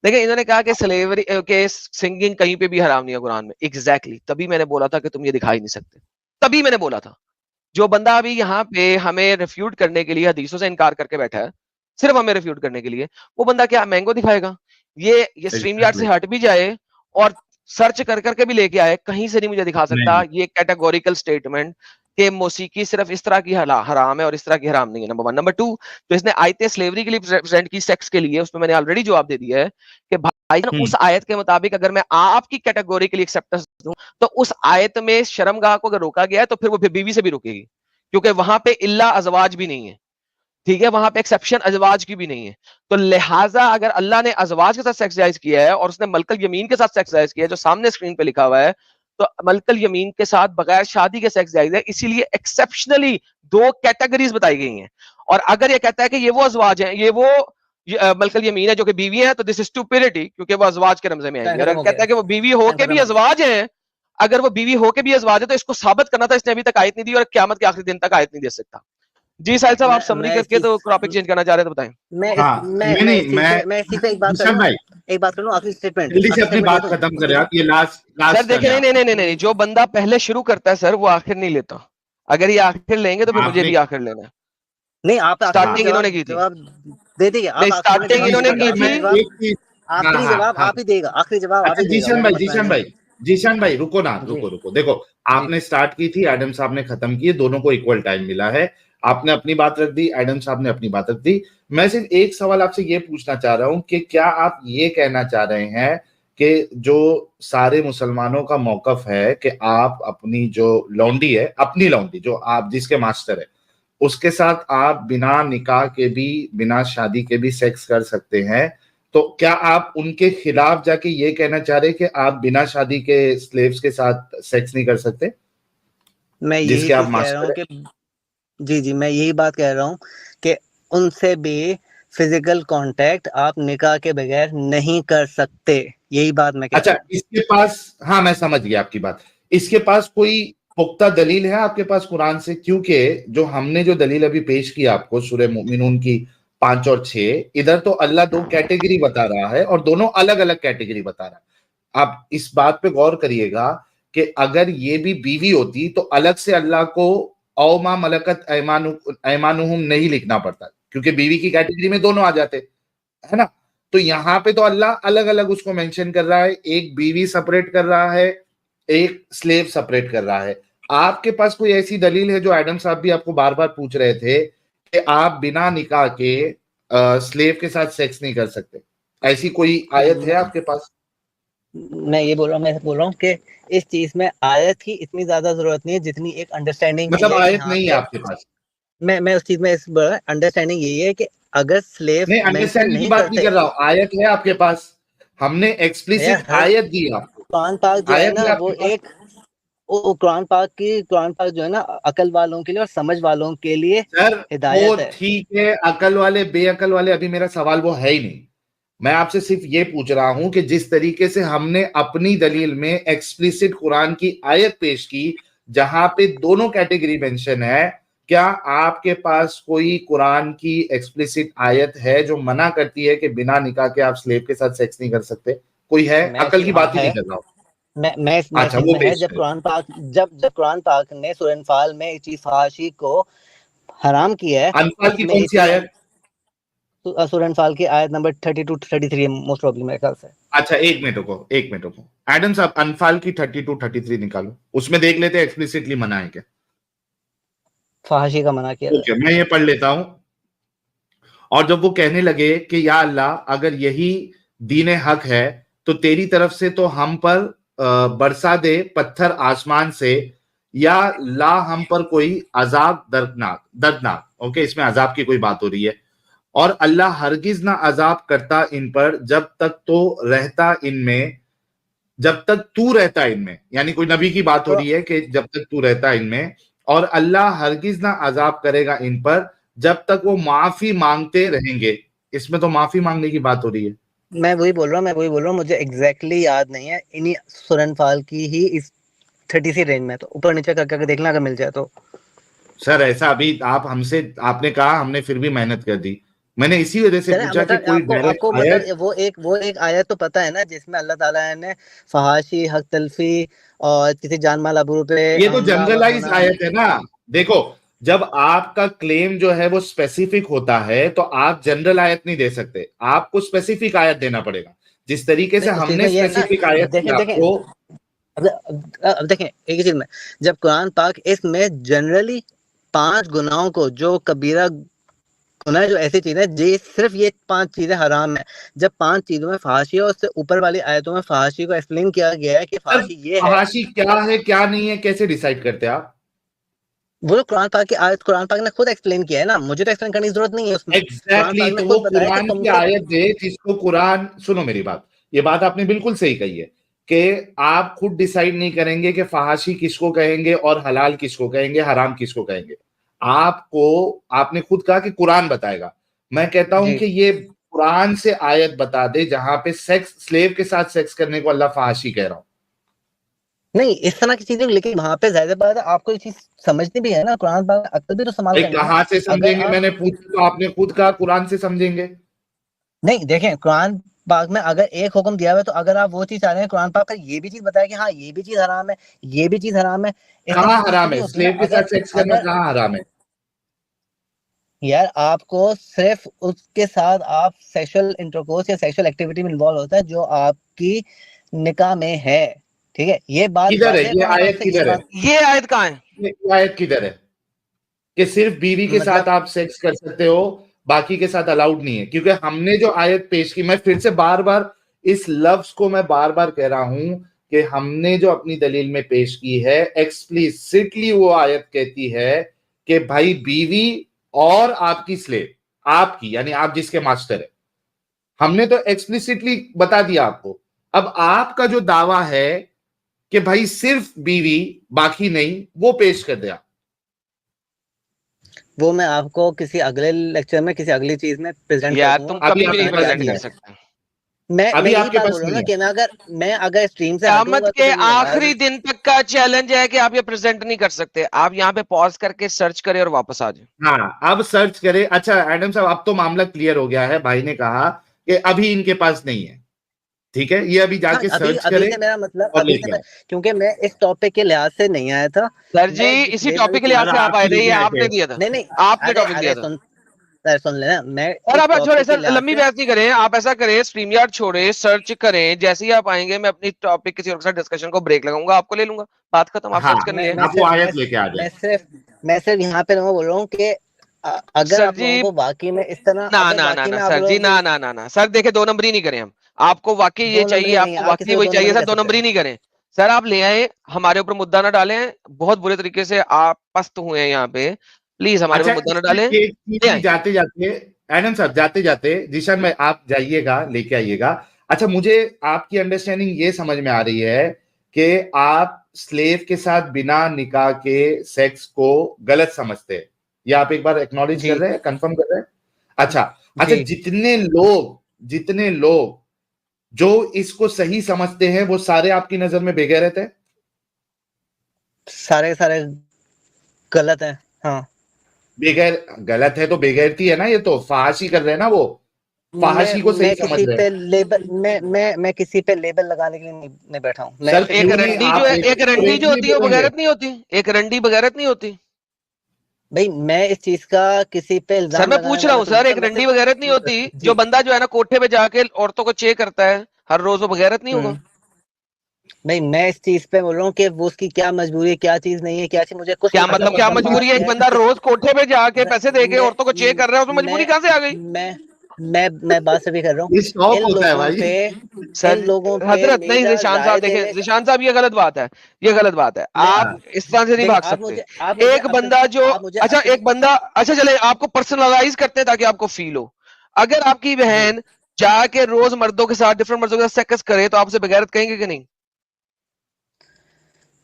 دیکھیں انہوں نے کہا کہ سلیوری کہ سنگنگ کہیں پہ بھی حرام نہیں ہے قرآن میں. ایگزیکٹلی تبھی میں نے بولا تھا کہ تم یہ دکھا ہی نہیں سکتے, تبھی میں نے بولا تھا. جو بندہ ابھی یہاں پہ ہمیں ریفیوٹ کرنے کے لیے حدیثوں سے انکار کر کے بیٹھا ہے, صرف ہمیں ریفیوٹ کرنے کے لیے, وہ بندہ کیا مینگو دکھائے گا؟ یہ اسٹریم یارڈ سے ہٹ بھی جائے اور سرچ کر کے بھی لے کے آئے, کہیں سے نہیں مجھے دکھا سکتا یہ کیٹیگوریکل سٹیٹمنٹ کہ موسیقی صرف اس طرح کی حرام ہے اور اس طرح کی حرام نہیں ہے. نمبر 1. نمبر 2, تو اس نے آیت سلیوری کے لیے پریزنٹ کی سیکس کے لیے, اس میں نے آلریڈی جواب دے دیا ہے کہ بھائی اس آیت کے مطابق اگر میں آپ کی کیٹیگوری کے لیے ایکسیپٹنس دوں تو اس آیت میں شرمگاہ کو اگر روکا گیا ہے تو پھر وہ بیوی سے بھی روکے گی, کیونکہ وہاں پہ الا ازواج بھی نہیں ہے, ٹھیک ہے, وہاں پہ ایکسیپشن ازواج کی بھی نہیں ہے. تو لہٰذا اگر اللہ نے ازواج کے ساتھ سیکس جائز کیا ہے اور اس نے ملکل یمین کے ساتھ سیکس جائز کیا ہے جو سامنے اسکرین پہ لکھا ہوا ہے, تو ملکل یمین کے ساتھ بغیر شادی کے سیکس جائز ہے. اسی لیے ایکسیپشنلی 2 کیٹیگریز بتائی گئی ہیں. اور اگر یہ کہتا ہے کہ یہ وہ ازواج ہیں, یہ وہ ملکل یمین ہے جو کہ بیوی ہے, تو دس از اسٹوپڈیٹی, کیونکہ وہ ازواج کے رمزے میں آئیں گے. اور اگر کہتا ہے کہ وہ بیوی ہو کے بھی ازواج ہیں, اگر وہ بیوی ہو کے بھی ازواج ہے تو اس کو ثابت کرنا تھا, اس نے ابھی تک آیت نہیں دی اور قیامت کے آخری دن تک آیت نہیں دے سکتا. جی ساحل صاحب آپ سمری کر کے تو ٹاپک چینج کرنا چاہ رہے ہیں تو بتائیں. میں اسی پہ ایک بات کروں آخری اسٹیٹمنٹ جلدی سے اپنی بات ختم کریں آپ. یہ لاسٹ سر دیکھیں نہیں جو بندہ پہلے شروع کرتا ہے سر وہ آخر نہیں لیتا. اگر یہ آخر لیں گے تو پھر مجھے بھی آخر لینا ہے. نہیں آپ اسٹارٹنگ انہوں نے کی تھی, جواب دے دیجیے. نہیں اسٹارٹنگ انہوں نے کی تھی. آخری جواب آپ ہی دے گا, آخری جواب آپ ہی دے گا. جیشان بھائی رکو نا, رکو دیکھو آپ نے سٹارٹ کی تھی, ایڈم صاحب نے ختم کی, دونوں کو ایکول ٹائم ملا ہے. آپ نے اپنی بات رکھ دی, ایڈم صاحب نے اپنی بات رکھ دی. میں صرف ایک سوال آپ سے یہ پوچھنا چاہ رہا ہوں کہ کیا آپ یہ کہنا چاہ رہے ہیں کہ جو سارے مسلمانوں کا موقف ہے کہ آپ اپنی جو لونڈی ہے, اپنی لونڈی جو آپ جس کے ماسٹر ہے, اس کے ساتھ آپ بنا نکاح کے بھی بنا شادی کے بھی سیکس کر سکتے ہیں, تو کیا آپ ان کے خلاف جا کے یہ کہنا چاہ رہے کہ آپ بنا شادی کے سلیوز کے ساتھ سیکس نہیں کر سکتے؟ میں یہی چیز کہہ رہا ہوں کہ جی میں یہی بات کہہ رہا ہوں کہ ان سے بھی فزیکل کانٹیکٹ آپ نکاح کے بغیر نہیں کر سکتے. یہی بات میں کہہ رہا ہوں. اچھا اس کے پاس, ہاں میں سمجھ گیا آپ کی بات, اس کے پاس کوئی پختہ دلیل ہے آپ کے پاس قرآن سے؟ کیونکہ جو ہم نے جو دلیل ابھی پیش کی آپ کو سورہ مومنون کی 5 اور 6, ادھر تو اللہ 2 کیٹیگری بتا رہا ہے اور دونوں الگ الگ کیٹیگری بتا رہا ہے. آپ اس بات پہ غور کریے گا کہ اگر یہ بھی بیوی ہوتی تو الگ سے اللہ کو او ما ملکت ایمانہم نہیں لکھنا پڑتا, کیونکہ بیوی کی کیٹیگری میں دونوں آ جاتے, ہے نا. تو یہاں پہ تو اللہ الگ الگ اس کو مینشن کر رہا ہے, ایک بیوی سپریٹ کر رہا ہے, ایک سلیو سپریٹ کر رہا ہے. آپ کے پاس کوئی ایسی دلیل ہے, جو ایڈم صاحب بھی آپ کو بار بار پوچھ رہے تھے, کہ آپ بنا نکاح کے سلیو کے ساتھ سیکس نہیں کر سکتے, ایسی کوئی آیت ہے آپ کے پاس؟ میں یہ بول رہا ہوں کہ اس چیز میں آیت کی اتنی زیادہ ضرورت نہیں ہے جتنی ایک انڈرسٹینڈنگ مطلب آیت نہیں ہے آپ کے پاس؟ میں اس چیز میں انڈرسٹینڈنگ یہی ہے کہ اگر سلیو نہیں, انڈرسٹینڈنگ کی بات نہیں کر رہا ہوں, آیت ہے آپ کے پاس, ہم نے ایکسپلیسٹ آیت دی آپ کو. قرآن پاک جو ہے نا وہ ایک قرآن پاک جو ہے نا عقل والوں کے لیے اور سمجھ والوں کے لیے ہدایت ہے. ٹھیک ہے, عقل والے بے عقل والے, ابھی میرا سوال وہ ہے ہی نہیں. میں آپ سے صرف یہ پوچھ رہا ہوں کہ جس طریقے سے ہم نے اپنی دلیل میں ایکسپلیسٹ قرآن کی آیت پیش کی جہاں پہ دونوں کیٹیگری مینشن ہے, کیا آپ کے پاس کوئی قرآن کی ایکسپلیسٹ آیت ہے جو منع کرتی ہے کہ بنا نکاح کے آپ سلیو کے ساتھ سیکس نہیں کر سکتے؟ کوئی ہے؟ عقل کی بات ہی نہیں کر رہا ہوں. جب قرآن پاک نے سورہ انفال میں اس چیز فحاشی کو حرام کیا ہے, انفال کی کون سی آیت؟ سورہ انفال کی آیت نمبر 32 33 موسٹ پروبلی میرے خیال سے. اچھا ایک منٹ رکو ایڈم صاحب, انفال کی 32 33 نکالو, اس میں دیکھ لیتے ایکسپلیسٹلی منع ہے کیا, فحاشی کا منع کیا ہے. میں یہ پڑھ لیتا ہوں. اور جب وہ کہنے لگے کہ یا اللہ اگر یہی دین حق ہے تو تیری طرف سے تو ہم پر برسا دے پتھر آسمان سے, یا لا ہم پر کوئی عذاب دردناک. اوکے, اس میں عذاب کی کوئی بات ہو رہی ہے. اور اللہ ہرگز نہ عذاب کرتا ان پر جب تک تو رہتا ان میں, یعنی کوئی نبی کی بات ہو رہی ہے کہ جب تک تو رہتا ان میں, اور اللہ ہرگز نہ عذاب کرے گا ان پر جب تک وہ معافی مانگتے رہیں گے. اس میں تو معافی مانگنے کی بات ہو رہی ہے. میں وہی بول رہا ہوں مجھے ایگزیکٹلی یاد نہیں ہے, انہی سورہ انفال کی ہی اس 30 سی رینج میں, تو اوپر نیچے کر کے دیکھنا اگر مل جائے تو. سر ایسا ابھی آپ نے کہا, ہم نے پھر بھی محنت کر دی. میں نے اسی وجہ سے پوچھا کہ کوئی ڈائریکٹ آیت, وہ ایک آیت تو پتہ ہے نا جس میں اللہ تعالیٰ نے فحاشی, حق تلفی اور کسی جان مال ابرو پہ, یہ تو جنرلائز آیت ہے نا. دیکھو جب آپ کا کلیم جو ہے وہ اسپیسیفک ہوتا ہے تو آپ جنرل آیت نہیں دے سکتے, آپ کو اسپیسیفک آیت دینا پڑے گا. جس طریقے سے ہم نے اسپیسیفک آیت دی آپ کو. اب دیکھیں ایک چیز میں, جب قرآن پاک اس میں جنرلی 5 گناہوں کو, جو کبیرہ گناہ جو ایسی چیز ہے جی صرف یہ 5 چیزیں حرام ہیں, جب 5 چیزوں میں فحاشی ہے, اس سے اوپر والی آیتوں میں فحاشی کو ایکسپلین کیا گیا ہے کہ فحاشی یہ ہے. فحاشی کیا ہے کیا نہیں ہے کیسے ڈیسائیڈ کرتے آپ؟ وہ قرآن پاک کی آیت قرآن پاک نے خود ایکسپلین کیا ہے نا, مجھے تو ایکسپلین کرنے کی ضرورت نہیں ہے اس میں. ایگزیکٹلی, تو وہ قرآن کی آیت دے جس کو قرآن, سنو میری بات, یہ بات آپ نے بالکل صحیح کہی ہے کہ آپ خود ڈیسائیڈ نہیں کریں گے کہ فحاشی کس کو کہیں گے اور حلال کس کو کہیں گے, حرام کس کو کہیں گے. آپ نے خود کہا کہ قرآن بتائے گا. میں کہتا ہوں کہ یہ قرآن سے آیت بتا دے جہاں پہ سلیو کے ساتھ سیکس کرنے کو اللہ فحاشی کہہ رہا ہوں. نہیں اس طرح کی چیزیں, لیکن وہاں پہ ظاہر بات ہے آپ کو یہ چیز سمجھنی بھی ہے نا, قرآن پاک عقل بھی تو استعمال کرنی ہے. کہاں سے سمجھیں گے, میں نے پوچھا تو آپ نے خود کہا قرآن سے سمجھیں گے. نہیں دیکھیں قرآن پاک میں اگر ایک حکم دیا ہوا ہے تو اگر آپ وہ چیز چاہ رہے ہیں, قرآن پاک کا یہ بھی چیز بتایا کہ ہاں یہ بھی چیز حرام ہے, یہ بھی چیز حرام ہے. کہاں حرام ہے؟ سلیو کے ساتھ سیکس کرنا کہاں حرام ہے؟ یار آپ کو صرف اس کے ساتھ آپ سیکشل انٹرکورس یا سیکشل ایکٹیویٹی میں انوالو ہوتا ہے جو آپ کی نکاح میں ہے, ٹھیک ہے. یہ بات کدھر ہے یہ قرآن پاک آیت؟ سے, کدھر ہے یہ آیت کہاں ہے؟ یہ آیت کدھر ہے کہ صرف بیوی کے ساتھ آپ سیکس کر سکتے ہو, باقی کے ساتھ الاؤڈ نہیں ہے؟ کیونکہ ہم نے جو آیت پیش کی, میں پھر سے بار بار اس لفظ کو میں بار بار کہہ رہا ہوں کہ ہم نے جو اپنی دلیل میں پیش کی ہے ایکسپلیسٹلی وہ آیت کہتی ہے کہ بھائی بیوی اور آپ کی سلیو, آپ کی یعنی آپ جس کے ماسٹر ہے, ہم نے تو ایکسپلیسٹلی بتا دیا آپ کو. اب آپ کا جو دعویٰ ہے کہ بھائی صرف بیوی باقی نہیں, وہ پیش کر دیا. وہ میں آپ کو کسی اگلے لیکچر میں کسی اگلی چیز میں پریزنٹ کر یار دوں تم گا. کبھی بھی نہیں پریزنٹ کر سکتے. میں ابھی یہی آپ کے بات پاس بول رہا ہوں نہیں نا ہے. کہ میں اگر اسٹریم سے ہٹوں قیامت گا تو کے پھر یہ آخری دن تک کا چیلنج ہے کہ آپ یہ پریزنٹ نہیں کر سکتے. آپ یہاں پہ پاز کر کے سرچ کریں اور واپس آ جائیں. ہاں اب سرچ کرے. اچھا ایڈم صاحب اب تو معاملہ کلیئر ہو گیا ہے, بھائی نے کہا کہ ابھی ان کے پاس نہیں ہے, ٹھیک ہے, یہ ابھی جا کے سرچ ابھی کرے سے میرا مطلب اور ابھی لے سے کے میں, آئے. کیونکہ میں اس ٹاپک کے لحاظ سے نہیں آیا تھا. سر جی میں جس اسی لیول ٹاپک کے کی, لحاظ سے آپ آئے تھے, یہ آپ نے دیا تھا, نہیں آپ نے ٹاپک دیا تھا. سن لینا, میں اور اس آپ چھوڑے ٹاپک کے سر, لحاظ لمبی سے بحث نہیں کریں. آپ ایسا کریں, اسٹریم یارڈ چھوڑے, سرچ کریں, جیسے ہی آپ آئیں گے میں اپنی ٹاپک کسی اور کے ساتھ ڈسکشن کو بریک لگاؤں گا, آپ کو لے لوں گا, بات ختم. آپ ہاں سرچ کرنے آپ وہ آیت لے کے آ جائیں. میں صرف یہاں پہ بول رہا ہوں کہ اگر سر آپ لوگوں جی کو واقعی میں اس طرح, اگر واقعی میں نہ آپ سر جی, لوگوں کو نہ سر دیکھیں, دو نمبری نہیں کریں ہم. آپ کو واقعی یہ دو چاہیے, نمبری آپ نہیں, کو آپ واقعی کسی کو وہی دو چاہیے نمبری سر, کہہ دو سکتے نمبری ہیں. نہیں کریں. سر آپ لے آئے, ہمارے اوپر مدعا نہ ڈالیں, بہت برے طریقے سے آپ پست ہوئے ہیں یہاں پہ, پلیز ہمارے اچھا اوپر مدعا نہ اس میں ڈالیں. ایک چیز لے بھی آئیں. جاتے جاتے ایڈم صاحب جاتے جاتے جیشان میں آپ جائیے گا, لے کے آئیے گا. اچھا مجھے آپ کی انڈرسٹینڈنگ یہ سمجھ میں آ رہی ہے کہ آپ سلیو کے ساتھ بنا نکاح کے سیکس کو غلط سمجھتے ہیں, یا آپ ایک بار ایکنالج کر جی رہے ہیں, کنفرم کر رہے ہیں؟ اچھا جی, جتنے لوگ جو اس کو صحیح سمجھتے ہیں وہ سارے آپ کی نظر میں بے غیرت ہیں؟ سارے غلط ہیں. ہاں بغیر غلط ہے تو بے غیرتی ہے نا, یہ تو فحاشی کر رہے ہیں نا, وہ فحاشی کو صحیح میں سمجھ کسی رہے پہ ہیں. لیبل میں کسی پہ لیبل لگانے کے لیے نہیں بیٹھا ہوں. میں سر ایک کیوں نہیں رنڈی جو آپ ہے, ایک رنڈی جو ہوتی ہے وہ بولیں گے؟ بغیرت نہیں ہوتی, ایک رنڈی بغیرت نہیں ہوتی. بھائی میں اس چیز کا کسی پہ سر الزام میں لگانے پوچھ رہا والا ہوں تو سر, نہیں تھا. ایک میں رنڈی بغیرت نہیں ہوتی, صرف جو جی, بندہ جو ہے نا کوٹھے پہ جا کے عورتوں کو چیک کرتا ہے ہر روز, وہ بغیرت نہیں ہوگا. بھائی میں اس چیز پہ بول رہا ہوں کہ وہ اس کی کیا مجبوری ہے, کیا چیز نہیں ہے, کیا چیز مجھے کچھ کیا نہیں پتا. مطلب کیا مطلب مجبوری ہے؟ بات ایک یہ بندہ روز کوٹھے پہ جا کے پیسے دے کے عورتوں کو چیک کر رہا ہے, اس میں مجبوری کہاں سے آ گئی؟ میں بات سے بھی کر رہا ہوں. یہ شوق ان ہوتا ہے لوگوں بھائی. پہ سر حضرت نہیں, میرا ذیشان رائے صاحب دیکھیں, دینے کا, ذیشان صاحب یہ غلط بات ہے, یہ غلط بات ہے. میں آپ اس طرح سے نہیں دیکھیں بھاگ سکتے. آپ مجھے ایک بندہ جو, آپ مجھے اچھا ایک بندہ, اچھا چلے آپ کو پرسنلائز کرتے ہیں تاکہ آپ کو فیل ہو. اگر آپ کی جی بہن جا کے روز مردوں کے ساتھ, ڈفرنٹ مردوں کے ساتھ سیکس کرے تو آپ سے بغیرت کہیں گے کہ نہیں؟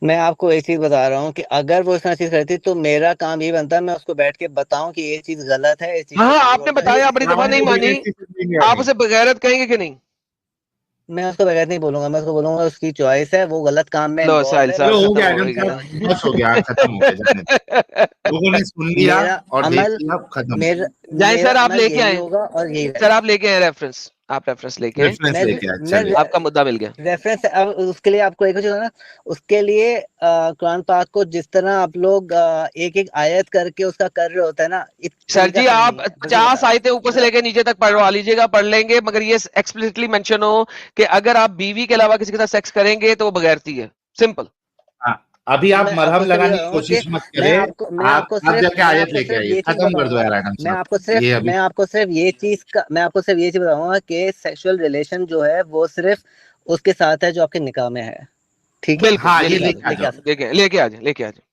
میں آپ کو ایک چیز بتا رہا ہوں کہ اگر وہ اس طرح چیز کرتی تو میرا کام یہ بنتا ہے میں اس کو بیٹھ کے بتاؤں کہ یہ چیز غلط ہے, اس چیز سے ہاں دور آپ نے ہوتا ہے. بتایا, بڑی دفعہ اسلام نہیں کو مانی, بغیرتی سمجھیں گے آپ نہیں. اسے بغیرت کہیں گے کہ نہیں؟ میں اس کو بغیر نہیں بولوں گا, میں اس کو بولوں گا اس کی چوائس ہے, وہ غلط کام میں لو انوالو ساحل ہے. صاحب چلو بس ہو گیا ختم ہو ایڈم گئی. صاحب, بس ہو گیا, ختم ہو گیا, جانے دیں. لوگوں نے سن لیا میرا اور دیکھ عمل لیا, ختم. جائیں سر, میرا آپ عمل لے کے یہی آئیں ہوگا اور یہی رہے سر, گا. آپ لے کے آئیں ریفرنس, آپ ریفرنس لے کے آئیں, ریفرنس لے کے آئے, میں چلے. آپ کا مدعا مل گیا. ریفرنس اس کے لیے آپ کو ایک چیز نا, اس کے لیے قرآن پاک کو جس طرح آپ لوگ ایک ایک آیت کر کے اس کا کر رہے ہوتا ہے نا, سر طریقہ جی صحیح آپ نہیں ہے. بس یہ 50 بتا رہا آیتیں اوپر سے لے کے نیچے تک پڑھوا لیجیے گا, پڑھ لیں گے, مگر یہ ایکسپلیسٹلی مینشن ہو کہ اگر آپ بیوی کے علاوہ کسی کے ساتھ سیکس کریں گے تو وہ بغیرتی ہے. سمپل. ہاں, ابھی آپ میں آپ مرہم کو صرف یہ لگانے بتا کی رہا ہوں کہ کوشش مت کرے. آپ جا کے آیت لے کے صرف آئیے, یہ چیز ختم کر بتاؤں دو گا, یار ایڈم میں صاحب. آپ کو صرف یہ ابھی میں آپ کو صرف یہ چیز بتاؤں گا کہ سیکشل ریلیشن جو ہے وہ صرف اس کے ساتھ ہے جو آپ کے نکاح میں ہے. ٹھیک ہے, بالکل ہاں لے یہ کے آ لے جائیں, کے آ جاؤ. لے کے آ جائیں, لے کے آ جائیں,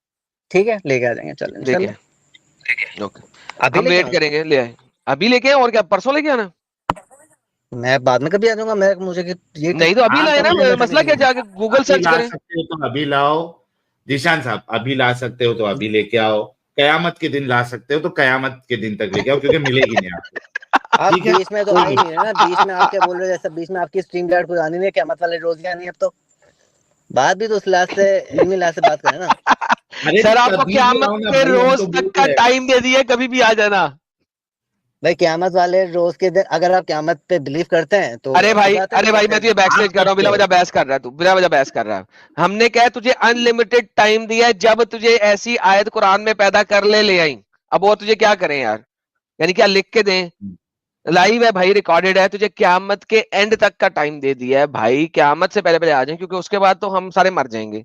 ٹھیک ہے, لے کے آ جائیں گے. چلیں لے کے انشاءاللہ آئیں. اوکے, ابھی ہم لے کے ویٹ آؤں, کریں گے, لے آئیں. ابھی لے کے آئیں, اور کیا پرسوں لے کے آنا؟ میں بعد میں کبھی آ جاؤں گا. مجھے یہ نہیں تو ابھی ہاں لائے تو نا, مسئلہ کیا, جا کے گوگل ابھی سرچ لا کریں. سکتے ہو تو ابھی لاؤ. ذیشان صاحب ابھی لا سکتے ہو تو ابھی لے کے آؤ. قیامت کے دن لا سکتے ہو تو قیامت کے دن تک لے کے آؤ, کیونکہ ملے گی نہیں آپ کو. آپ ٹھیک ہے, بیچ میں تو آ کوئی ہی نہیں. نہیں رہے نا, بیچ میں آپ کیا بول رہے ہیں, جیسے بیچ میں آپ کی اسٹریم لائٹ پرانی نہیں ہے, قیامت والے روز ہی آنی ہے اب تو. بات بھی تو اس لحاظ سے علمی لحاظ سے بات کریں نا. سر آپ کو قیامت پہ روز تک کا ٹائم دے دیا, کبھی بھی آ جانا. بھائی قیامت والے روز کے دن اگر آپ قیامت پہ بلیو کرتے ہیں تو ارے بھائی میں تجھے بیک سٹیج کر رہا ہوں, بلا وجہ بحث کر رہا ہے تو, بلا وجہ بحث کر رہا ہے. ہم نے کہا تجھے ان لمیٹڈ ٹائم دیا ہے, جب تجھے ایسی آیت قرآن میں پیدا کر لے آئیں. اب وہ تجھے کیا کریں یار, یعنی کیا لکھ کے دیں؟ لائیو ہے بھائی, ریکارڈڈ ہے, تجھے قیامت کے اینڈ تک کا ٹائم دے دیا ہے بھائی. قیامت سے پہلے آ جائیں, کیونکہ اس کے بعد تو ہم سارے مر جائیں گے.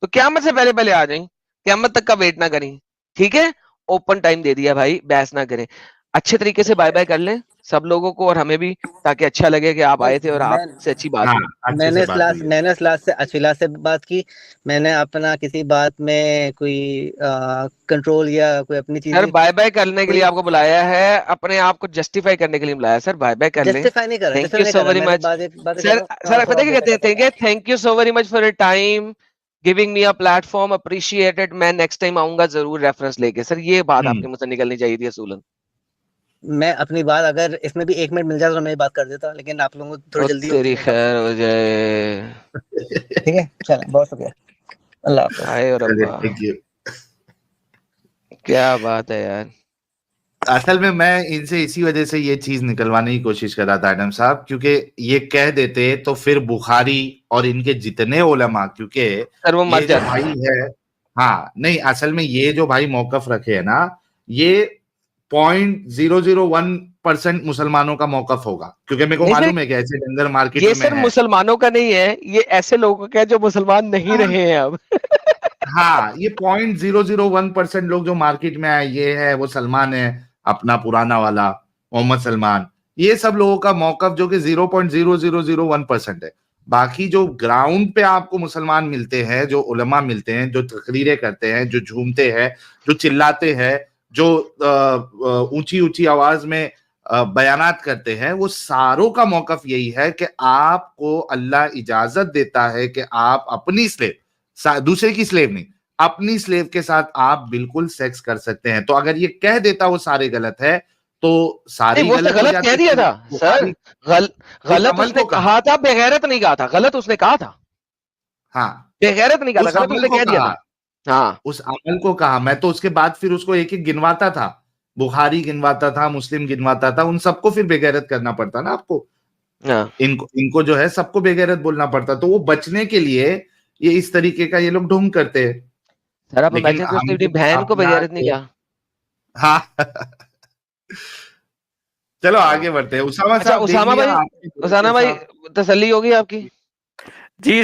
تو قیامت سے پہلے آ جائیں, قیامت تک کا ویٹ نہ کریں, ٹھیک ہے؟ اوپن ٹائم دے دیا بھائی, بحث نہ کریں. اچھے طریقے سے بائے بائے کر لیں سب لوگوں کو اور ہمیں بھی, تاکہ اچھا لگے کہ آپ آئے تھے اور آپ سے اچھی بات ہوئی. میں نے اس لحاظ سے اچھی لحاظ سے بات کی. میں نے اپنا کسی بات میں کوئی کنٹرول یا کوئی اپنی چیز. سر بائے بائے کرنے کے لیے آپ کو بلایا ہے, اپنے آپ کو جسٹیفائی کرنے کے لیے بلایا. سر بائے بائے کر لیں. جسٹیفائی نہیں کر رہا, thank you so very much sir. Sir پتہ کیا کہتے ہیں, thank you so very much for your time, giving me a platform, appreciated. میں نیکسٹ ٹائم آؤں گا ضرور ریفرنس لے کے. سر یہ بات آپ کے منہ سے نکلنی چاہیے تھی اصولاً. میں اپنی بات اگر اس میں بھی 1 منٹ مل جائے تو میں بات کر دیتا, لیکن آپ لوگوں کو تھوڑی جلدی ہوتی تیری ہے. خیر ہو جائے. ٹھیک ہے, چلیں, بہت شکریہ, اللہ حافظ. ہائے اور ابا, کیا بات ہے یار. اصل میں ان سے اسی وجہ سے یہ چیز نکلوانے کی کوشش کر رہا تھا ایڈم صاحب, کیونکہ یہ کہہ دیتے تو پھر بخاری اور ان کے جتنے علماء, کیونکہ سر وہ مر یہ جو جاتا. بھائی ہے, ہاں نہیں, اصل میں یہ جو بھائی موقف رکھے ہے نا, یہ 0.001% مسلمانوں کا موقف ہوگا, کیونکہ میرے کو معلوم ہے کہ ایسے ڈنگر مارکیٹ یہ میں سر مسلمانوں کا نہیں ہے, یہ ایسے لوگوں کا جو مسلمان نہیں رہے ہیں اب. ہاں, یہ 0.001% لوگ جو مارکیٹ میں آئے, یہ ہے وہ سلمان ہے اپنا پرانا والا, محمد سلمان, یہ سب لوگوں کا موقف جو کہ 0.0001% ہے. باقی جو گراؤنڈ پہ آپ کو مسلمان ملتے ہیں, جو علماء ملتے ہیں, جو تقریریں کرتے ہیں, جو جھومتے ہیں, جو چلاتے ہیں, جو اونچی اونچی آواز میں بیانات کرتے ہیں, وہ ساروں کا موقف یہی ہے کہ آپ کو اللہ اجازت دیتا ہے کہ آپ اپنی سلیو, دوسرے کی سلیو نہیں, اپنی سلیو کے ساتھ آپ بالکل سیکس کر سکتے ہیں. تو اگر یہ کہہ دیتا وہ سارے غلط ہے تو ساری وہ اس نے غلط ہو غلط جاتے. کہہ دیا تھا سر, غلط اس نے کہا تھا, بغیرت نہیں کہا تھا. غلط اس نے کہا تھا, ہاں, بغیرت نہیں کہا تھا, غلط اس نے کہہ دیا تھا. ہاں, اس عمل کو کہا. میں تو اس کے بعد پھر اس کو ایک ایک گنواتا تھا, بخاری گنواتا تھا, مسلم گنواتا تھا, ان سب کو پھر بغیرت کرنا پڑتا نا آپ کو. ان کو جو ہے سب کو بغیرت بولنا پڑتا. تو وہ بچنے کے لیے یہ اس طریقے کا یہ لوگ ڈھونگ کرتے ہیں. سر آپ لیکن امیجن ہم اپنی بہن کو بغیرت نہیں کہا. ہاں, چلو آگے بڑھتے ہیں. اسامہ صاحب دیکھ لیا آپ نے, اسامہ بھائی تسلی ہوگی آپ کی؟ جی